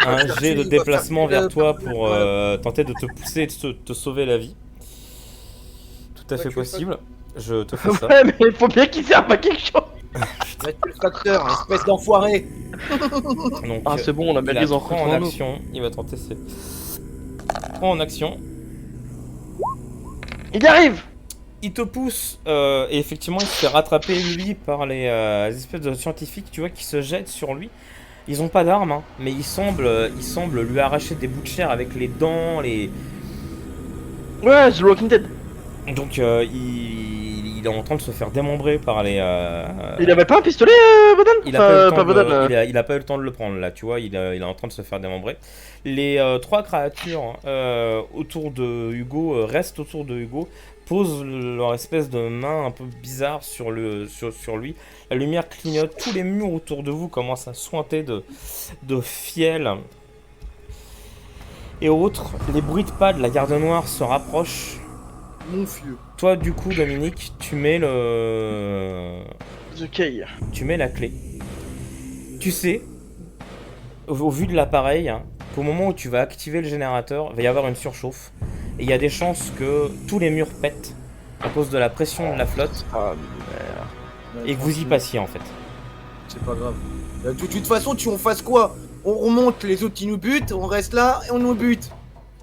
un jet de déplacement vers toi pour tenter de te pousser et de te sauver la vie. Tout à fait possible. Je te fais ça. Ouais, mais il faut bien qu'il serve à quelque chose. Va tuer le facteur, espèce d'enfoiré. Donc, Ah, c'est bon, on a il bien les prend enfants en action. Il va tenter ses... Prend en action. Il y arrive. Il te pousse et effectivement il se fait rattraper lui par les espèces de scientifiques, tu vois, qui se jettent sur lui. Ils ont pas d'armes, hein, mais ils semblent lui arracher des bouts de chair avec les dents, les... Ouais, The Walking Dead. Donc il est en train de se faire démembrer par les... Il avait pas un pistolet, Bodan? Il a pas eu le temps Bodan, il a pas eu le temps de le prendre là, tu vois, il est en train de se faire démembrer. Les trois créatures autour de Hugo restent autour de Hugo, posent leur espèce de main un peu bizarre sur lui. La lumière clignote, tous les murs autour de vous commencent à sointer de fiel. Et autres, les bruits de pas de la garde noire se rapprochent. Mon vieux. Toi, du coup, Dominique, tu mets The Key. tu mets la clé. Tu sais, au vu de l'appareil, hein, qu'au moment où tu vas activer le générateur, il va y avoir une surchauffe. Et il y a des chances que tous les murs pètent à cause de la pression de la flotte Ah merde. et que vous y passiez en fait. C'est pas grave. De toute façon, on fasse quoi? On remonte, les autres ils nous butent, on reste là et on nous bute.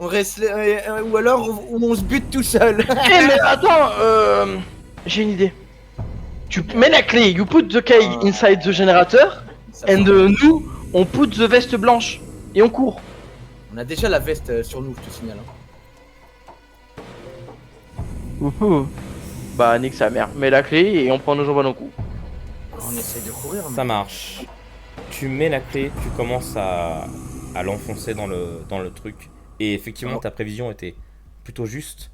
On reste là, ou alors on se bute tout seul. Eh mais attends, j'ai une idée. Tu mets la clé, you put the key inside the generator, and nous, on put the veste blanche, et on court. On a déjà la veste sur nous, je te signale. Bah nique sa mère, mets la clé et on prend nos jambes à nos coups. On essaye de courir. Ça marche. Tu mets la clé, tu commences à l'enfoncer dans le truc. Et effectivement, ta prévision était plutôt juste.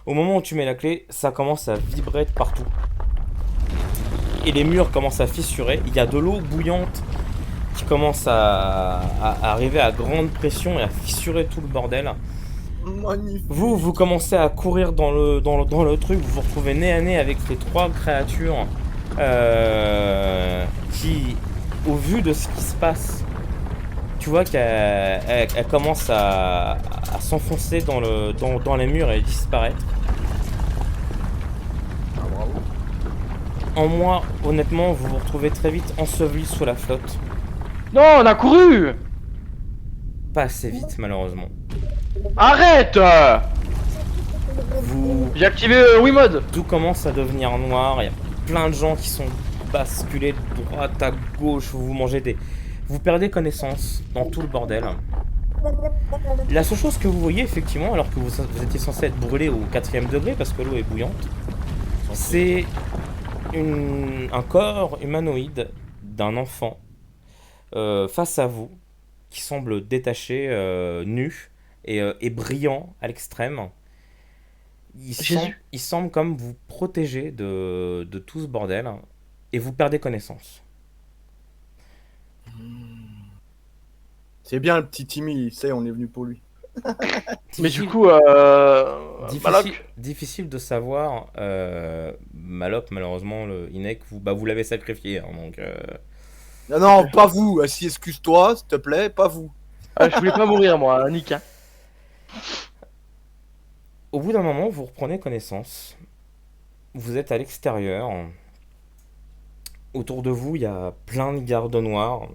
Au moment où tu mets la clé, ça commence à vibrer de partout. Et les murs commencent à fissurer. Il y a de l'eau bouillante qui commence à arriver à grande pression et à fissurer tout le bordel. Magnifique. Vous commencez à courir dans le truc. Vous vous retrouvez nez à nez avec les trois créatures qui, au vu de ce qui se passe, tu vois qu'elle commence à s'enfoncer dans les murs et disparaître. Ah, bravo. En moi, honnêtement, vous vous retrouvez très vite enseveli sous la flotte. Non, on a couru. Pas assez vite, malheureusement. Arrête. J'ai activé Wiimote. Tout commence à devenir noir. Il y a plein de gens qui sont basculés de droite à gauche. Vous perdez connaissance dans tout le bordel. La seule chose que vous voyez, effectivement, alors que vous étiez censé être brûlé au 4ème degré parce que l'eau est bouillante, c'est un corps humanoïde d'un enfant face à vous qui semble détaché, nu et brillant à l'extrême. Il semble comme vous protéger de tout ce bordel et vous perdez connaissance. C'est bien le petit Timmy, c'est on est venu pour lui. Mais du coup, difficile de savoir. Maloc, malheureusement, le Inek, vous l'avez sacrifié. Hein, donc, Non, non, pas vous. Si, excuse-toi, s'il te plaît, pas vous. je voulais pas mourir moi, Nick. Hein. Au bout d'un moment, vous reprenez connaissance. Vous êtes à l'extérieur. Autour de vous, il y a plein de gardes noirs.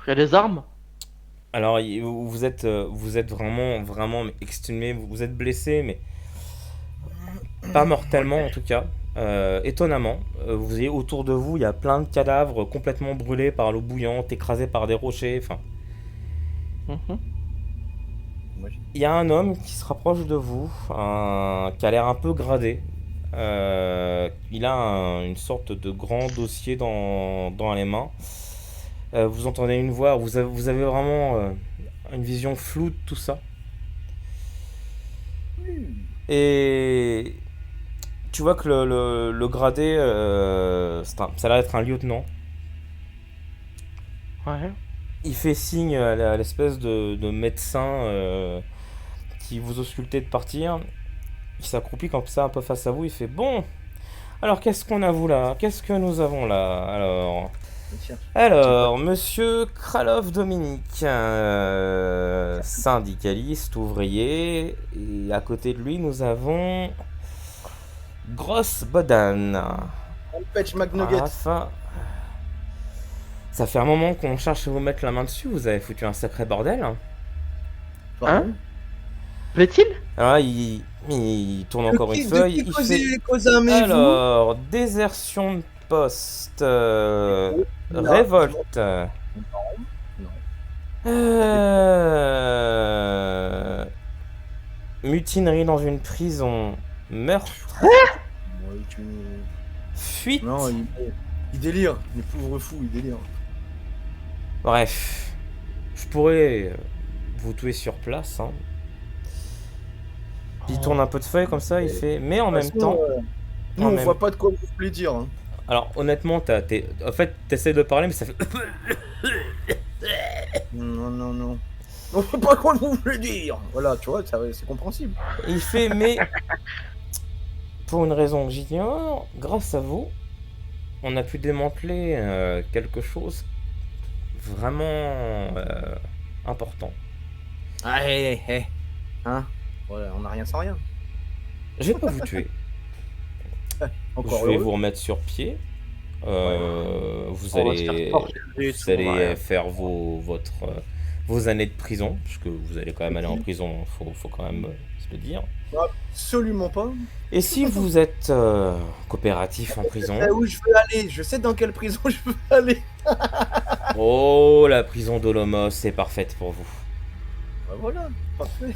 Il y a des armes? Alors, vous êtes vraiment, vraiment exténué. Vous êtes blessé, mais pas mortellement en tout cas. Étonnamment, vous voyez autour de vous, il y a plein de cadavres complètement brûlés par l'eau bouillante, écrasés par des rochers. Enfin, Mhm. il y a un homme qui se rapproche de vous, qui a l'air un peu gradé. Il a une sorte de grand dossier dans les mains. Vous entendez une voix, vous avez vraiment une vision floue de tout ça. Et tu vois que le gradé, ça a l'air d'être un lieutenant. Ouais. Il fait signe à l'espèce de médecin qui vous auscultait de partir. Il s'accroupit comme ça un peu face à vous. Il fait bon. Alors qu'est-ce qu'on a vous là? Qu'est-ce que nous avons là? Alors, monsieur Kralov Dominique, syndicaliste, ouvrier. Et à côté de lui, nous avons Gross Bodan. Patch McNugget. Enfin, ça fait un moment qu'on cherche à vous mettre la main dessus. Vous avez foutu un sacré bordel. Pardon. Plaît-il? Alors là, il tourne encore une De feuille. qui Il fait causez-vous? alors désertion de poste, révolte, Non. mutinerie dans une prison, meurtre, Ouais, fuite. Non, il délire. Les pauvres fous, il délire. Bref, je pourrais vous tuer sur place. Hein. Il tourne un peu de feuilles comme ça, il fait. Mais en même temps. Nous, en on même- voit pas de quoi vous voulez dire. Hein. Alors honnêtement, en fait, t'essaies de parler, mais ça fait. Non, non, non. On voit pas quoi vous voulez dire. Voilà, tu vois, c'est compréhensible. Il fait, mais pour une raison que j'ignore, grâce à vous, on a pu démanteler quelque chose vraiment important. Ah, hé, hé. Hein. Voilà, on n'a rien sans rien. Je vais pas vous tuer. Encore Je vais heureux. vous remettre sur pied. Vous On va se allez, faire torturer et vous tout, allez ouais. faire vos années de prison, puisque vous allez quand même aller en prison, faut quand même se le dire. Absolument pas. Et si vous êtes coopératif en prison, Je sais où je veux aller. Je sais dans quelle prison je veux aller. oh, la prison d'Olomos est parfaite pour vous. Bah voilà, parfait.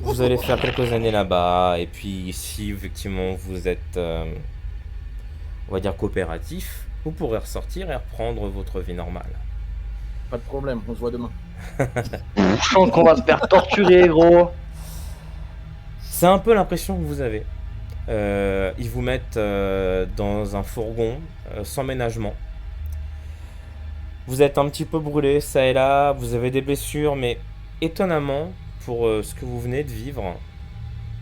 Vous allez faire quelques années là-bas, et puis si effectivement vous êtes, on va dire, coopératif, vous pourrez ressortir et reprendre votre vie normale. Pas de problème, on se voit demain. Je sens qu'on va se faire torturer, gros. C'est un peu l'impression que vous avez. Ils vous mettent dans un fourgon sans ménagement. Vous êtes un petit peu brûlé, ça et là, vous avez des blessures, mais étonnamment, pour ce que vous venez de vivre,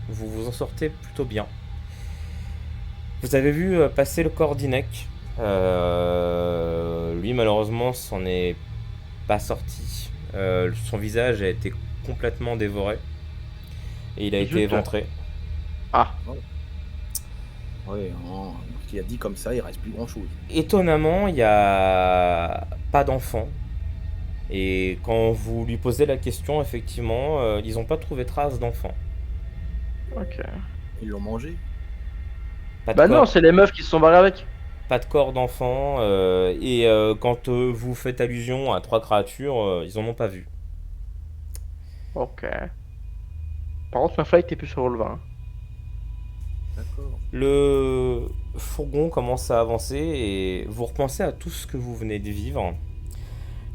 vous vous en sortez plutôt bien. Vous avez vu passer le corps d'Inek. Lui, malheureusement, s'en est pas sorti. Son visage a été complètement dévoré. Et il a été Zut. éventré. Ah, Ouais, ce qu'il a dit comme ça, il reste plus grand chose. Étonnamment, il n'y a pas d'enfant. Et quand vous lui posez la question, effectivement, ils n'ont pas trouvé trace d'enfant. ok. Ils l'ont mangé. Pas de Bah non, corps, c'est les meufs qui se sont barrées avec. pas de corps d'enfant. Et quand vous faites allusion à trois créatures, ils en ont pas vu. Ok. Par contre, ma flight était plus sur le vin. D'accord. Le fourgon commence à avancer et vous repensez à tout ce que vous venez de vivre.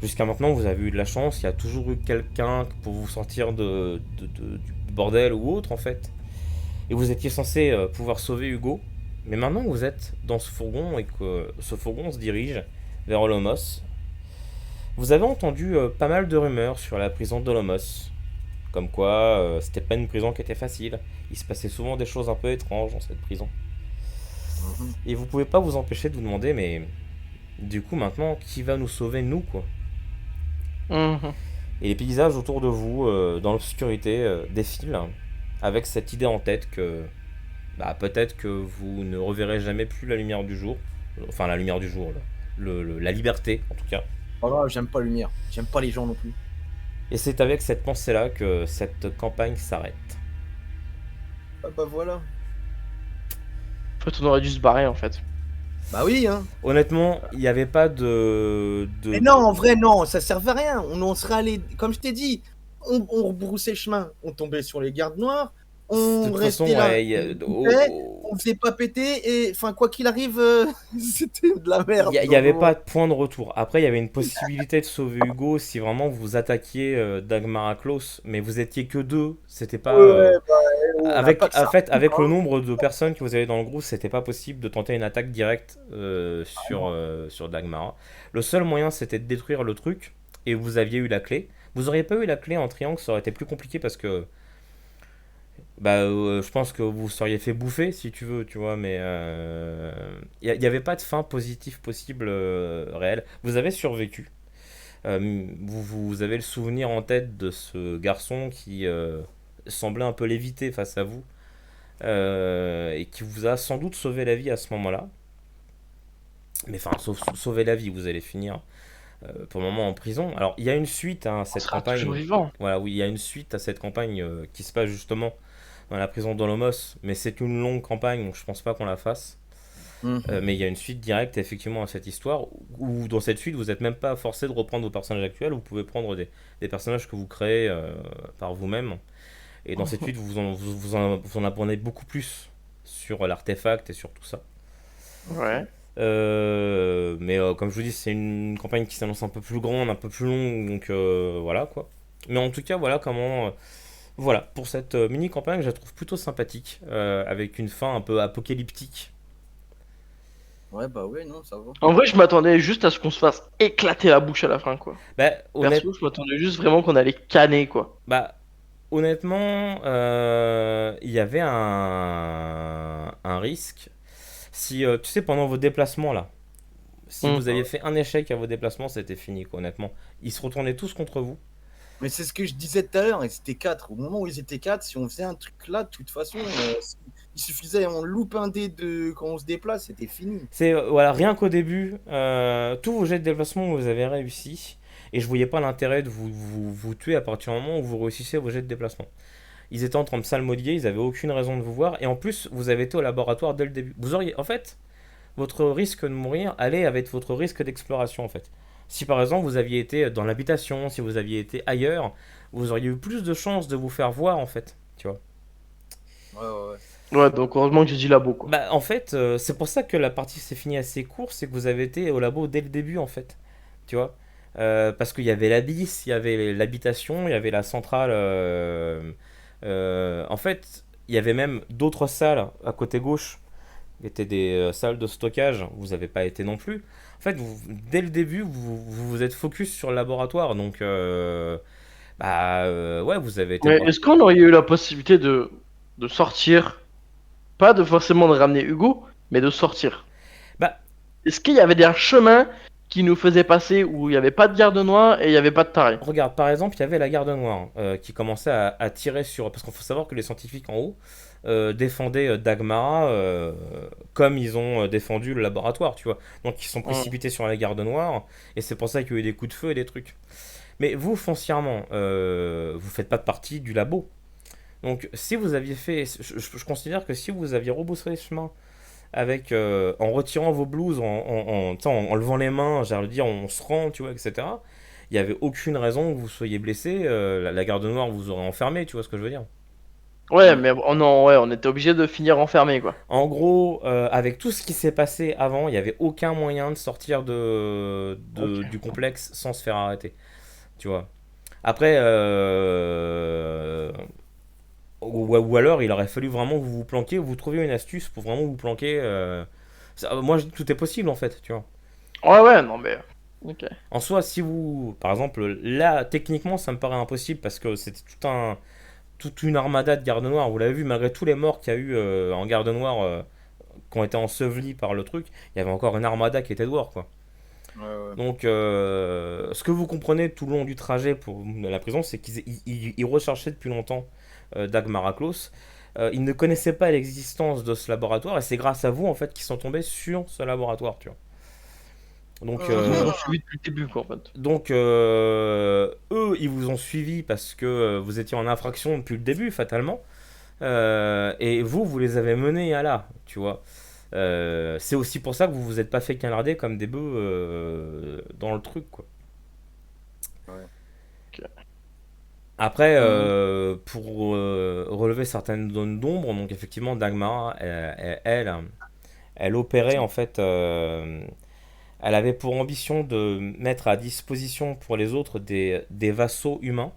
Jusqu'à maintenant, vous avez eu de la chance, il y a toujours eu quelqu'un pour vous sortir du bordel ou autre en fait. Et vous étiez censé pouvoir sauver Hugo. Mais maintenant que vous êtes dans ce fourgon et que ce fourgon se dirige vers Olomos, vous avez entendu pas mal de rumeurs sur la prison d'Olomos. Comme quoi, c'était pas une prison qui était facile. Il se passait souvent des choses un peu étranges dans cette prison. Mhm. Et vous pouvez pas vous empêcher de vous demander, mais du coup maintenant, qui va nous sauver nous quoi? Mhm. Et les paysages autour de vous, dans l'obscurité, défilent. avec cette idée en tête que bah, peut-être que vous ne reverrez jamais plus la lumière du jour, enfin la lumière du jour, la liberté en tout cas. Voilà, j'aime pas la lumière. J'aime pas les gens non plus. Et c'est avec cette pensée-là que cette campagne s'arrête. Ah bah voilà. En fait, on aurait dû se barrer en fait. Bah oui, hein. Honnêtement, il n'y avait pas Mais non, en vrai, non, ça servait à rien. On en serait allé, comme je t'ai dit, on rebroussait chemin. On tombait sur les gardes noirs. De On toute façon, restait là. ouais, On faisait pas péter. Et enfin, quoi qu'il arrive, c'était de la merde. il n'y avait pas de point de retour. Après, il y avait une possibilité de sauver Hugo si vraiment vous attaquiez Dagmar Klaus, mais vous étiez que deux. C'était pas. Ouais, bah, on a Avec, pas de en fait, sarcouf, avec le hein. nombre de personnes que vous avez dans le groupe, c'était pas possible de tenter une attaque directe sur Dagmar. Le seul moyen, c'était de détruire le truc, et vous aviez eu la clé. Vous auriez pas eu la clé en triangle, ça aurait été plus compliqué parce que bah, je pense que vous seriez fait bouffer si tu veux, tu vois, mais il n'y avait pas de fin positive possible réelle. Vous avez survécu. Vous avez le souvenir en tête de ce garçon qui semblait un peu léviter face à vous et qui vous a sans doute sauvé la vie à ce moment-là. Mais enfin, sauver la vie, vous allez finir pour le moment en prison. Alors, il y a une suite à On cette sera toujours campagne. vivant. Voilà, oui, il y a une suite à cette campagne qui se passe justement dans la prison d'Olomos, mais c'est une longue campagne, donc je pense pas qu'on la fasse. Mais il y a une suite directe effectivement à cette histoire, où dans cette suite, vous n'êtes même pas forcé de reprendre vos personnages actuels, vous pouvez prendre des personnages que vous créez par vous-même. Et dans cette suite, vous en apprenez beaucoup plus sur l'artefact et sur tout ça. Ouais. Mais comme je vous dis, c'est une campagne qui s'annonce un peu plus grande, un peu plus longue, donc voilà quoi. Mais en tout cas, voilà comment. Voilà, pour cette mini-campagne, je la trouve plutôt sympathique, avec une fin un peu apocalyptique. Ouais, bah ouais, non, ça va. En vrai, je m'attendais juste à ce qu'on se fasse éclater la bouche à la fin, quoi. Bah, Perso, je m'attendais juste vraiment qu'on allait canner, quoi. bah, honnêtement, il y avait un risque. Si, tu sais, pendant vos déplacements là, si Hmm. vous aviez fait un échec à vos déplacements, c'était fini, quoi, honnêtement. Ils se retournaient tous contre vous. Mais c'est ce que je disais tout à l'heure, ils étaient 4. Au moment où ils étaient 4, si on faisait un truc là, de toute façon, il suffisait, on loupe un dé de quand on se déplace, c'était fini. C'est voilà, rien qu'au début, tous vos jets de déplacement, vous avez réussi. Et je voyais pas l'intérêt de vous tuer à partir du moment où vous réussissez vos jets de déplacement. Ils étaient en train de psalmodier, ils avaient aucune raison de vous voir. Et en plus, vous avez été au laboratoire dès le début. Vous auriez, en fait, votre risque de mourir allait avec votre risque d'exploration, en fait. Si par exemple vous aviez été dans l'habitation, si vous aviez été ailleurs, vous auriez eu plus de chances de vous faire voir, en fait. Tu vois. Ouais, ouais, ouais. Ouais, donc heureusement que j'ai dit labo, quoi. Bah, en fait, c'est pour ça que la partie s'est finie assez court, c'est que vous avez été au labo dès le début, en fait. Tu vois. Parce qu'il y avait l'Abysse, il y avait l'habitation, il y avait la centrale. En fait, il y avait même d'autres salles à côté gauche, qui étaient des salles de stockage. Vous n'avez pas été non plus. En fait, dès le début, vous êtes focus sur le laboratoire. Donc, ouais, vous avez été Mais voir. est-ce qu'on aurait eu la possibilité de sortir? Pas de forcément de ramener Hugo, mais de sortir. Bah, Est-ce qu'il y avait des chemins qui nous faisaient passer où il n'y avait pas de garde noire et il n'y avait pas de taré? regarde, par exemple, il y avait la garde noire qui commençait à tirer sur. Parce qu'il faut savoir que les scientifiques en haut défendaient Dagmara comme ils ont défendu le laboratoire, tu vois. Donc ils sont Hmm. précipités sur la garde noire et c'est pour ça qu'il y a eu des coups de feu et des trucs. Mais vous, foncièrement, vous faites pas partie du labo. Donc si vous aviez fait. Je considère que si vous aviez rebroussé le chemin avec, en retirant vos blouses, tu sais, en levant les mains, j'allais dire, on se rend, tu vois, etc. Il n'y avait aucune raison que vous soyez blessé. La garde noire vous aurait enfermé, tu vois ce que je veux dire. Ouais, mais oh non, ouais, on était obligé de finir enfermé, quoi. En gros, avec tout ce qui s'est passé avant, il n'y avait aucun moyen de sortir Ok. du complexe sans se faire arrêter, tu vois. Après, ou alors il aurait fallu vraiment que vous vous planquiez, vous trouviez une astuce pour vraiment vous planquer. Moi, je dis que tout est possible en fait, tu vois. Ouais, ouais, non, mais. Ok. En soi, si vous, par exemple, là, techniquement, ça me paraît impossible parce que c'était toute une armada de gardes noirs. Vous l'avez vu, malgré tous les morts qu'il y a eu en garde noire qui ont été ensevelis par le truc, il y avait encore une armada qui était dehors, quoi. Ouais, ouais. Donc, ce que vous comprenez tout le long du trajet pour la prison, c'est qu'ils recherchaient depuis longtemps d'Agmaraklos. Ils ne connaissaient pas l'existence de ce laboratoire et c'est grâce à vous en fait qu'ils sont tombés sur ce laboratoire, tu vois. Donc, Ils nous ont suivis depuis le début, quoi, en fait. donc eux, ils vous ont suivi parce que vous étiez en infraction depuis le début, fatalement. Et vous, vous les avez menés à là, tu vois. C'est aussi pour ça que vous vous êtes pas fait canarder comme des bœufs dans le truc, quoi. Ouais. Après, pour relever certaines zones d'ombre, donc effectivement, Dagmar, elle opérait en fait. Elle avait pour ambition de mettre à disposition pour les autres des vassaux humains,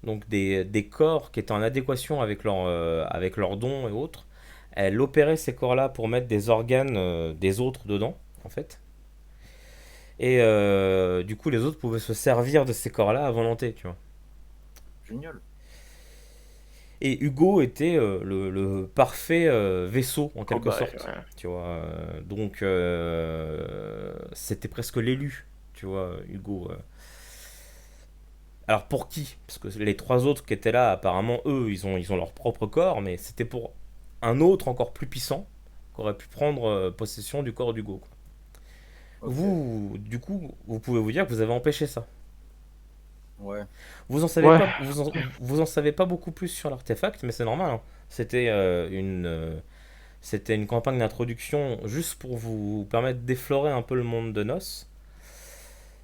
donc des corps qui étaient en adéquation avec leurs dons et autres. Elle opérait ces corps-là pour mettre des organes des autres dedans, en fait. Et du coup, les autres pouvaient se servir de ces corps-là à volonté, tu vois. Génial. Et Hugo était le parfait vaisseau, en quelque Cobaye, sorte. ouais. Tu vois. Donc, c'était presque l'élu, tu vois, Hugo. Alors, pour qui? Parce que les trois autres qui étaient là, apparemment, eux, ils ont leur propre corps, mais c'était pour un autre encore plus puissant, qui aurait pu prendre possession du corps d'Hugo, quoi. Ok. Vous, du coup, vous pouvez vous dire que vous avez empêché ça. Ouais. Ouais. Vous en savez pas beaucoup plus sur l'artefact, mais c'est normal, hein. C'était c'était une campagne d'introduction juste pour vous permettre d'effleurer un peu le monde de Nos.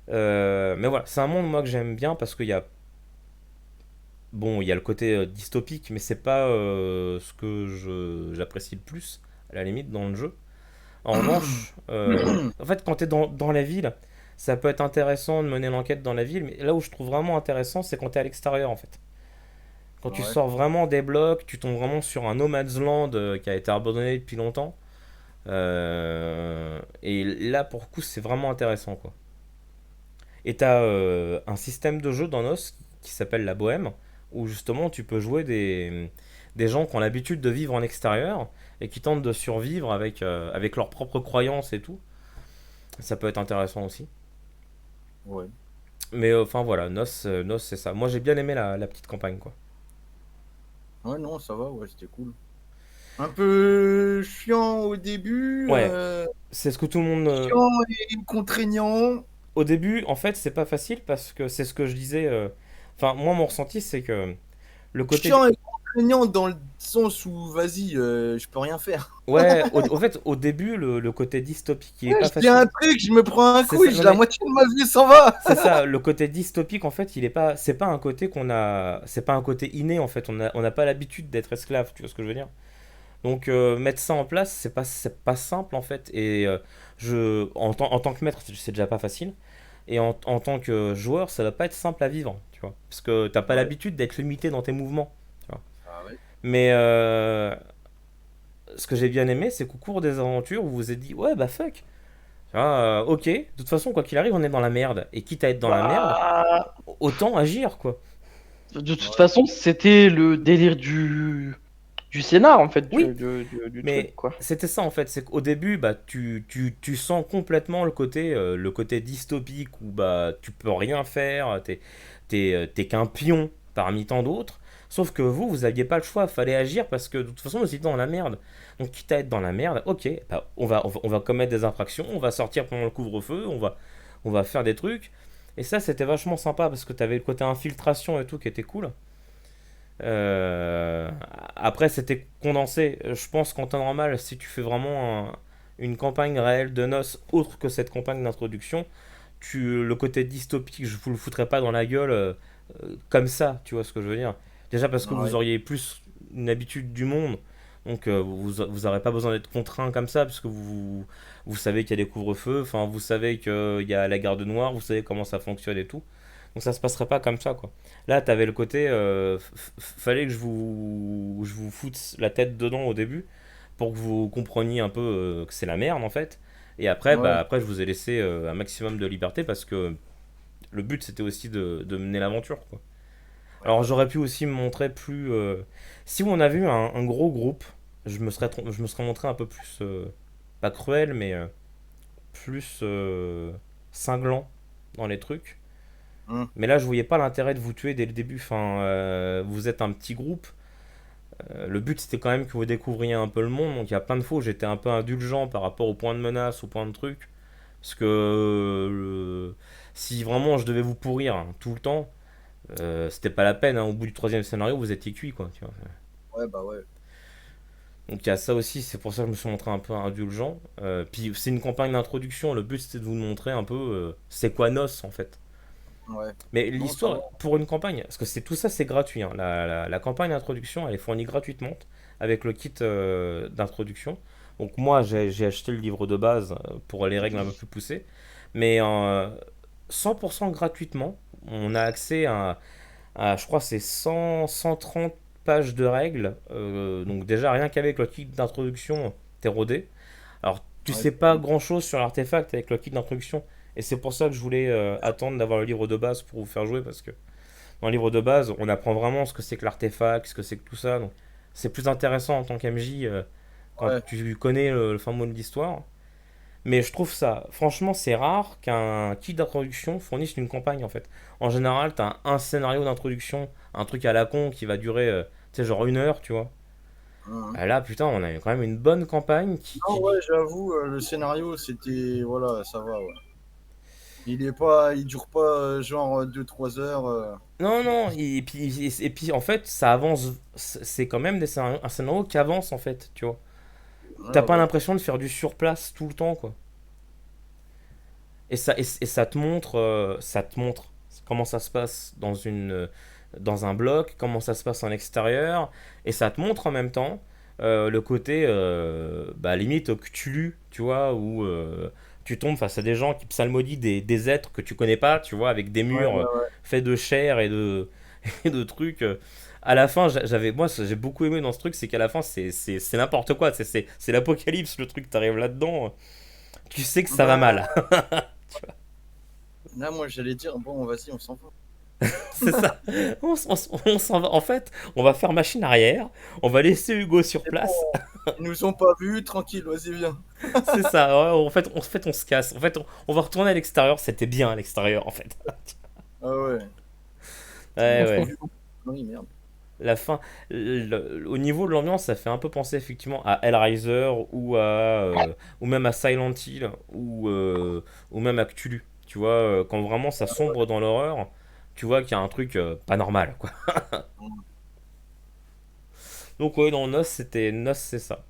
Mais voilà, c'est un monde moi que j'aime bien parce qu'il y a bon, il y a le côté dystopique, mais c'est pas ce que j'apprécie le plus à la limite dans le jeu. En revanche, en fait, quand tu es dans la ville, ça peut être intéressant de mener l'enquête dans la ville, mais là où je trouve vraiment intéressant, c'est quand tu es à l'extérieur en fait. Quand tu Ouais. sors vraiment des blocs, tu tombes vraiment sur un no man's land qui a été abandonné depuis longtemps. Et là, pour le coup, c'est vraiment intéressant, quoi. Et t'as un système de jeu dans Nos qui s'appelle la Bohème, où justement tu peux jouer des gens qui ont l'habitude de vivre en extérieur et qui tentent de survivre avec leurs propres croyances et tout. Ça peut être intéressant aussi. Ouais. Mais enfin voilà, Nos c'est ça. Moi j'ai bien aimé la petite campagne, quoi. Ouais, non, ça va, ouais, c'était cool. Un peu chiant au début, Ouais, c'est ce que tout le monde. chiant et contraignant. Au début, en fait, c'est pas facile parce que c'est ce que je disais. Enfin, moi mon ressenti c'est que le côté. Chiant et contraignant dans le sens où, vas-y, je peux rien faire. Ouais, au fait, au début, le côté dystopique, il est Ouais, pas je dis un facile. truc, je me prends un C'est coup ça, et non la mais moitié de ma vie s'en va. c'est ça, le côté dystopique en fait, il est pas, c'est pas un côté qu'on a, c'est pas un côté inné en fait. On n'a pas l'habitude d'être esclave, tu vois ce que je veux dire. Donc mettre ça en place, c'est pas simple en fait. Et en tant que maître, c'est déjà pas facile. Et en tant que joueur, ça va pas être simple à vivre, tu vois, parce que t'as pas Ouais. l'habitude d'être limité dans tes mouvements, tu vois. Ah ouais. Mais ce que j'ai bien aimé, c'est qu'au cours des aventures, vous vous êtes dit, ouais bah fuck. Ok, de toute façon, quoi qu'il arrive, on est dans la merde. Et quitte à être dans la merde, Bah, autant agir, quoi. de toute Ouais. façon, c'était le délire du scénar, en fait, Oui, du truc, mais quoi. c'était ça en fait. C'est qu'au début, bah, tu sens complètement le côté dystopique où bah, tu peux rien faire, t'es qu'un pion parmi tant d'autres. Sauf que vous aviez pas le choix, fallait agir parce que de toute façon, vous étiez dans la merde. Donc, quitte à être dans la merde, ok, bah, on va commettre des infractions, on va sortir pendant le couvre-feu, on va faire des trucs. Et ça, c'était vachement sympa parce que t'avais le côté infiltration et tout qui était cool. Euh, Après, c'était condensé. Je pense qu'en temps normal, si tu fais vraiment une campagne réelle de noces autre que cette campagne d'introduction, le côté dystopique, je vous le foutrais pas dans la gueule comme ça, tu vois ce que je veux dire. Déjà parce que vous Ouais. auriez plus une habitude du monde, donc vous aurez pas besoin d'être contraint comme ça, parce que vous savez qu'il y a des couvre-feux, enfin vous savez qu'il y a la garde noire, vous savez comment ça fonctionne et tout. Donc ça se passerait pas comme ça, quoi. Là, t'avais le côté, fallait que je vous foute la tête dedans au début pour que vous compreniez un peu que c'est la merde en fait. Et après, Ouais. bah après, je vous ai laissé un maximum de liberté parce que le but c'était aussi de mener l'aventure, quoi. Ouais, Alors bah j'aurais pu aussi me montrer plus. Si on avait eu un gros groupe, je me serais montré un peu plus pas cruel, mais plus cinglant dans les trucs. hum, Mais là, je voyais pas l'intérêt de vous tuer dès le début. Enfin, vous êtes un petit groupe. Le but c'était quand même que vous découvriez un peu le monde, donc il y a plein de fois où j'étais un peu indulgent par rapport au point de menace, au point de truc. Parce que si vraiment je devais vous pourrir hein, tout le temps, c'était pas la peine. Hein. Au bout du troisième scénario, vous étiez cuit quoi. Tu vois. Ouais, bah ouais. Donc il y a ça aussi, c'est pour ça que je me suis montré un peu indulgent. Puis c'est une campagne d'introduction, le but c'était de vous montrer un peu c'est quoi Nos en fait. Ouais. Mais Non, ça va. l'histoire pour une campagne, parce que c'est tout ça c'est gratuit. Hein. La campagne d'introduction elle est fournie gratuitement avec le kit d'introduction. Donc moi j'ai acheté le livre de base pour les règles un peu plus poussées. Mais 100% gratuitement, on a accès je crois c'est 130 pages de règles. Donc déjà rien qu'avec le kit d'introduction, t'es rodé. Alors tu Ouais, sais pas grand chose sur l'artefact avec le kit d'introduction. Et c'est pour ça que je voulais attendre d'avoir le livre de base pour vous faire jouer parce que dans le livre de base, on apprend vraiment ce que c'est que l'artefact, ce que c'est que tout ça. Donc c'est plus intéressant en tant qu'MJ quand ouais. tu connais le fin mot de l'histoire. Mais je trouve ça, franchement, c'est rare qu'un kit d'introduction fournisse une campagne en fait. En général, t'as un scénario d'introduction, un truc à la con qui va durer, tu sais, genre 1 heure, tu vois. Mhm. Là, putain, on a quand même une bonne campagne Non, ouais, j'avoue, le scénario, c'était. Voilà, ça va, ouais. Il dure pas genre 2-3 heures. Non, non, et puis en fait, ça avance, c'est quand même un scénario qui avance en fait, tu vois. T'as Ouais, pas ouais. l'impression de faire du surplace tout le temps, quoi. Et ça te montre comment ça se passe dans un bloc, comment ça se passe en extérieur, et ça te montre en même temps le côté, bah, limite Cthulhu, tu vois, où tu tombes face à des gens qui psalmodient des êtres que tu connais pas, tu vois, avec des Ouais, murs ouais, ouais. faits de chair et et de trucs. À la fin, moi, ce que j'ai beaucoup aimé dans ce truc, c'est qu'à la fin, c'est n'importe quoi, c'est l'apocalypse, le truc, t'arrives là-dedans, tu sais que ça va Bah, mal. là, moi, j'allais dire, bon, vas-y, on s'en va. C'est ça. On s'en va. En fait, on va faire machine arrière. On va laisser Hugo sur C'est bon, place. ils nous ont pas vus, tranquille, vas-y, viens. C'est ça. Ouais, en fait, on se casse. En fait, on va retourner à l'extérieur. C'était bien à l'extérieur, en fait. Ah ouais. Ouais, On se ouais. vu. Oui, merde. La fin. Au niveau de l'ambiance, ça fait un peu penser effectivement à Hellraiser ou même à Silent Hill ou même à Cthulhu. Tu vois, quand vraiment ça sombre dans l'horreur, tu vois qu'il y a un truc pas normal, quoi. Donc ouais, dans Nos, c'est ça.